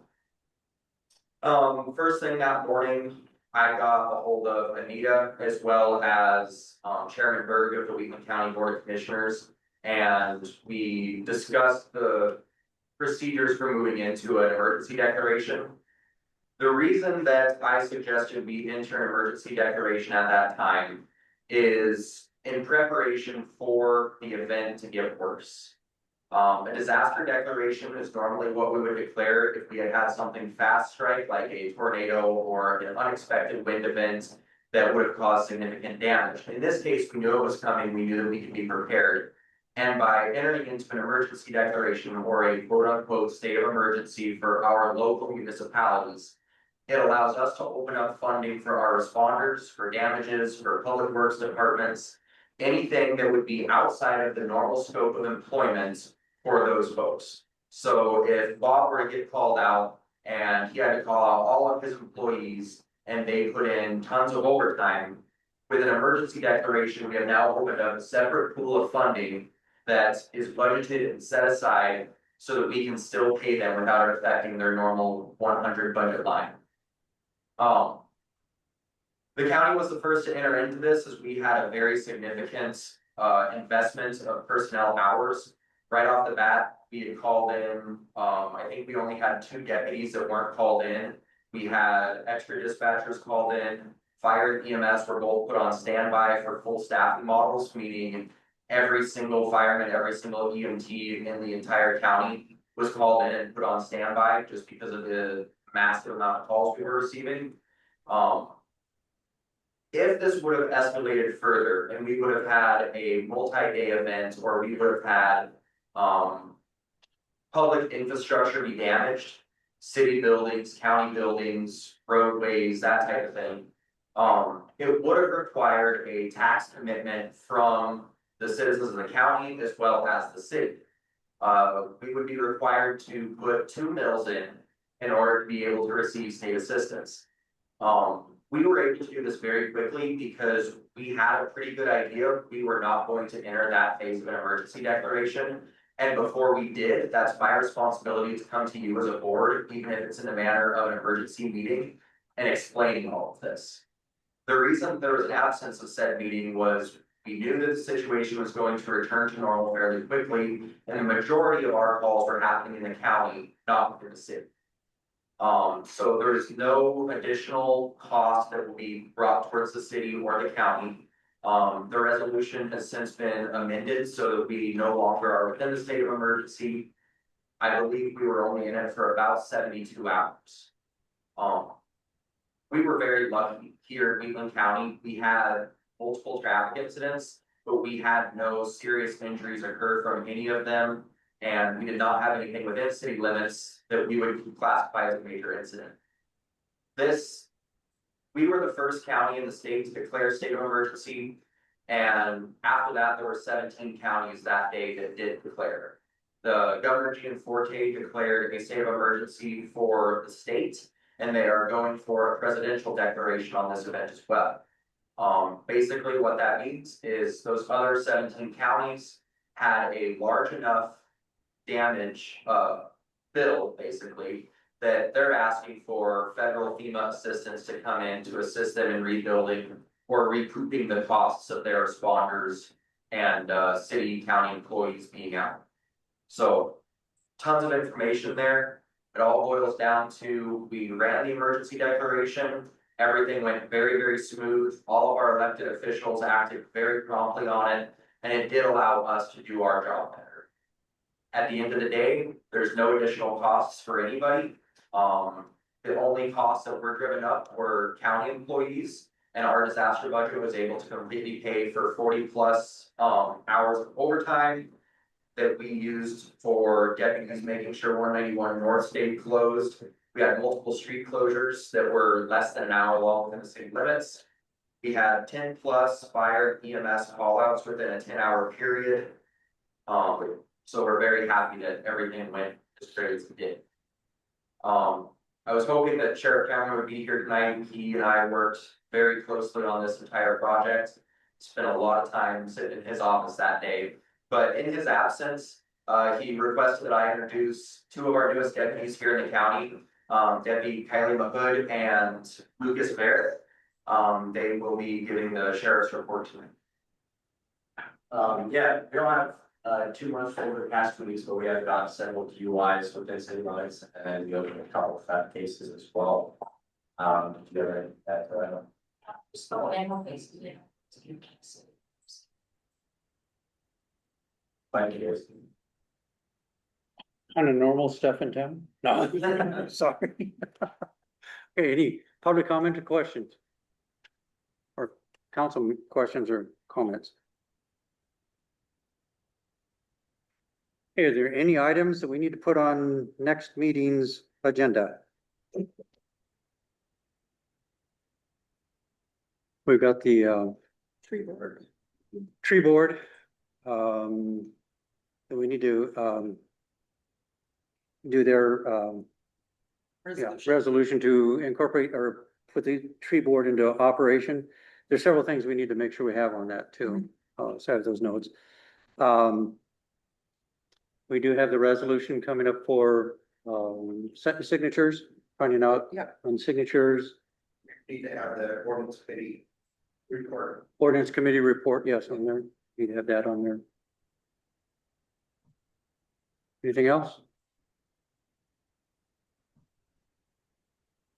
First thing that morning, I got a hold of Anita as well as Chairman Berg of the Wheatland County Board of Commissioners. And we discussed the procedures for moving into an emergency declaration. The reason that I suggested we enter an emergency declaration at that time is in preparation for the event to get worse. A disaster declaration is normally what we would declare if we had had something fast strike, like a tornado or an unexpected wind event that would have caused significant damage. In this case, we knew it was coming, we knew that we could be prepared. And by entering into an emergency declaration or a quote unquote state of emergency for our local municipalities, it allows us to open up funding for our responders, for damages, for public works departments, anything that would be outside of the normal scope of employment for those folks. So if Bob were to get called out and he had to call out all of his employees and they put in tons of overtime, with an emergency declaration, we have now opened up a separate pool of funding that is budgeted and set aside so that we can still pay them without affecting their normal 100 budget line. The county was the first to enter into this as we had a very significant investment of personnel hours. Right off the bat, we had called in, I think we only had 2 deputies that weren't called in. We had extra dispatchers called in. Fire and EMS were both put on standby for full staffing models, meaning every single fireman, every single EMT in the entire county was called in and put on standby just because of the massive amount of calls we were receiving. If this would have escalated further and we would have had a multi-day event or we would have had public infrastructure be damaged, city buildings, county buildings, roadways, that type of thing, it would have required a tax commitment from the citizens of the county as well as the city. We would be required to put 2 mills in order to be able to receive state assistance. We were able to do this very quickly because we had a pretty good idea we were not going to enter that phase of an emergency declaration. And before we did, that's my responsibility to come to you as a board, even if it's in the manner of an emergency meeting, and explaining all of this. The reason there was an absence of said meeting was we knew that the situation was going to return to normal fairly quickly, and the majority of our calls were happening in the county, not within the city. So there is no additional cost that will be brought towards the city or the county. The resolution has since been amended so that we no longer are within the state of emergency. I believe we were only in it for about 72 hours. We were very lucky here in Wheatland County. We had multiple traffic incidents, but we had no serious injuries occur from any of them. And we did not have anything within city limits that we would classify as a major incident. We were the first county in the state to declare state of emergency. And after that, there were 17 counties that day that did declare. The Governor Gianforte declared a state of emergency for the state, and they are going for a presidential declaration on this event as well. Basically what that means is those other 17 counties had a large enough damage bill, basically, that they're asking for federal FEMA assistance to come in to assist them in rebuilding or recouping the costs of their responders and city, county employees being out. So tons of information there. It all boils down to we ran the emergency declaration. Everything went very, very smooth. All of our elected officials acted very promptly on it, and it did allow us to do our job better. At the end of the day, there's no additional costs for anybody. The only costs that were driven up were county employees, and our disaster budget was able to completely pay for 40+ hours of overtime that we used for deputies making sure 191 North stayed closed. We had multiple street closures that were less than an hour long within the city limits. We had 10+ fire EMS call outs within a 10-hour period. So we're very happy that everything went as great as it did. I was hoping that Sheriff Cameron would be here tonight. He and I worked very closely on this entire project. Spent a lot of time sitting in his office that day, but in his absence, he requested that I introduce two of our newest deputies here in the county, Deputy Kylie Mahood and Lucas Barrett. They will be giving the sheriff's report tonight. Yeah, we don't have too much over the past 2 weeks, but we have got several DUIs within city limits, and then we opened a couple of theft cases as well. Together at So animal face, yeah. 5 years. Kind of normal stuff in town? No, sorry. Okay, any public comment or questions? Or council questions or comments? Okay, are there any items that we need to put on next meeting's agenda? We've got the Tree board. tree board. That we need to do their resolution to incorporate or put the tree board into operation. There's several things we need to make sure we have on that too. So I have those notes. We do have the resolution coming up for signatures, finding out on signatures. Need to have the ordinance committee report. Ordinance committee report, yes, on there. Need to have that on there. Anything else?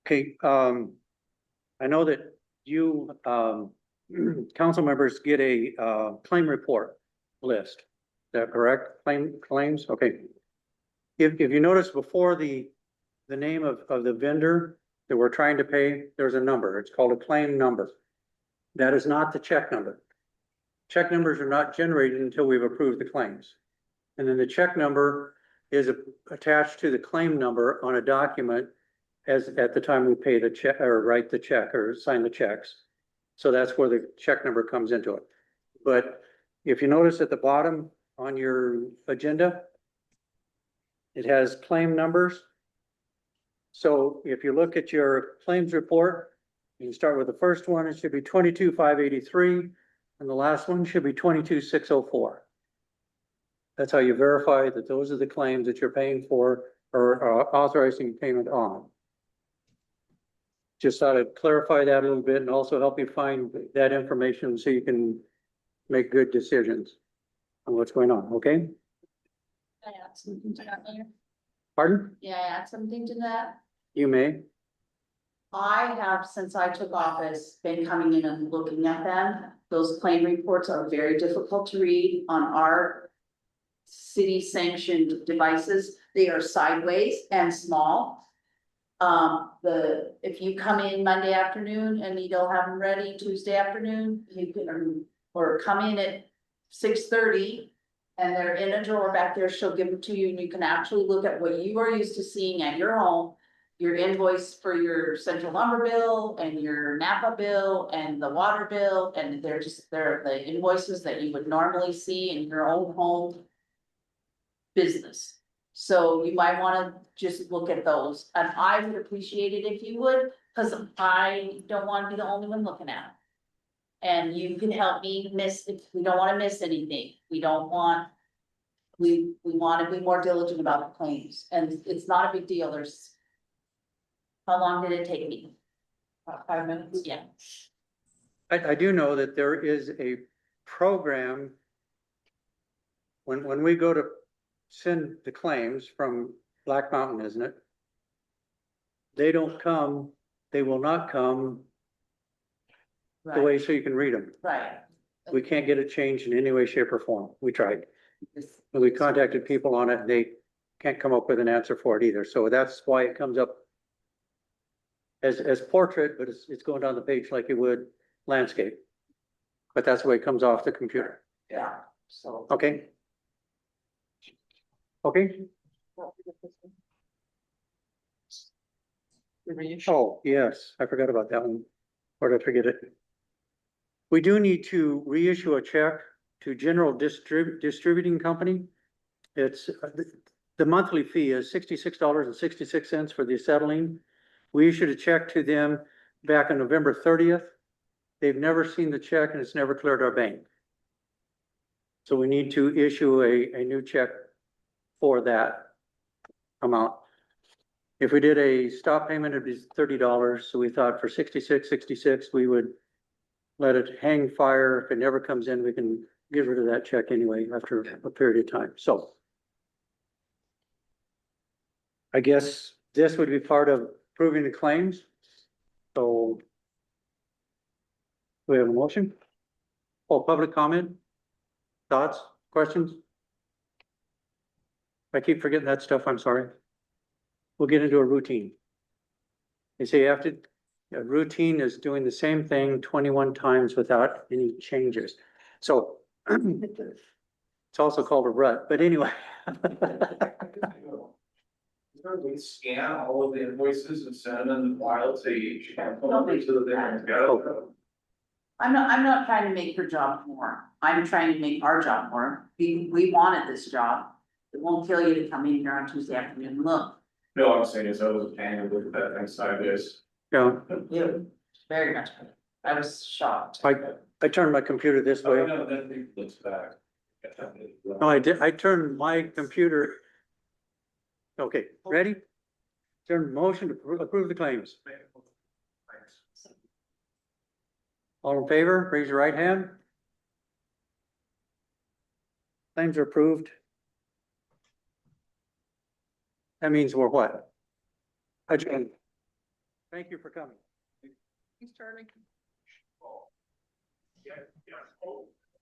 Okay, I know that you, council members get a, claim report list. Is that correct? Claims, okay. If you notice before the name of the vendor that we're trying to pay, there's a number. It's called a claim number. That is not the check number. Check numbers are not generated until we've approved the claims. And then the check number is attached to the claim number on a document as at the time we pay the check or write the check or sign the checks. So that's where the check number comes into it. But if you notice at the bottom on your agenda, it has claim numbers. So if you look at your claims report, you can start with the first one. It should be 22,583, and the last one should be 22,604. That's how you verify that those are the claims that you're paying for or authorizing payment on. Just thought I'd clarify that a little bit and also help you find that information so you can make good decisions on what's going on, okay? Can I add something to that later? Pardon? Yeah, I add something to that. You may. I have, since I took office, been coming in and looking at them. Those claim reports are very difficult to read on our city sanctioned devices. They are sideways and small. If you come in Monday afternoon and you don't have them ready Tuesday afternoon, you can, or come in at 6:30 and they're in a drawer back there, she'll give them to you and you can actually look at what you are used to seeing at your home. Your invoice for your central lumber bill and your Napa bill and the water bill, and they're the invoices that you would normally see in your own home business. So you might wanna just look at those, and I would appreciate it if you would, cause I don't wanna be the only one looking at them. And you can help me if we don't wanna miss anything, we wanna be more diligent about the claims, and it's not a big deal, how long did it take me? About 5 minutes. Yeah. I do know that there is a program. When we go to send the claims from Black Mountain, isn't it? They don't come, they will not come the way so you can read them. Right. We can't get it changed in any way, shape or form. We tried. And we contacted people on it and they can't come up with an answer for it either. So that's why it comes up as portrait, but it's going down the page like you would landscape. But that's the way it comes off the computer. Yeah, so. Okay? Okay? The reissue. Oh, yes, I forgot about that one. Or did I forget it? We do need to reissue a check to General Distributing Company It's, the monthly fee is $66.66 for the acetylene. We issued a check to them back on November 30th. They've never seen the check and it's never cleared our bank. So we need to issue a new check for that amount. If we did a stop payment, it'd be $30. So we thought for $66.66, we would let it hang fire. If it never comes in, we can get rid of that check anyway after a period of time. So I guess this would be part of approving the claims. So we have a motion? Oh, public comment? Thoughts, questions? I keep forgetting that stuff, I'm sorry. We'll get into a routine. They say after, a routine is doing the same thing 21 times without any changes. So it's also called a rut, but anyway. We scan all of the invoices and send them in the file to each company so that they can go. I'm not trying to make her job more. I'm trying to make our job more. We wanted this job. It won't kill you to come in here on Tuesday afternoon and look. No, I'm saying is I was paying to look at that thing sideways. Yeah, Yeah. Very much. I was shocked. I turned my computer this Oh, way. no, then it looks back. No, I did, I turned my computer. Okay, ready? Turn motion to approve the claims. All in favor, raise your right hand. Claims are approved. That means we're what? Adjourned. Thank you for coming. Thanks, Charlie. Yeah, yeah. Oh.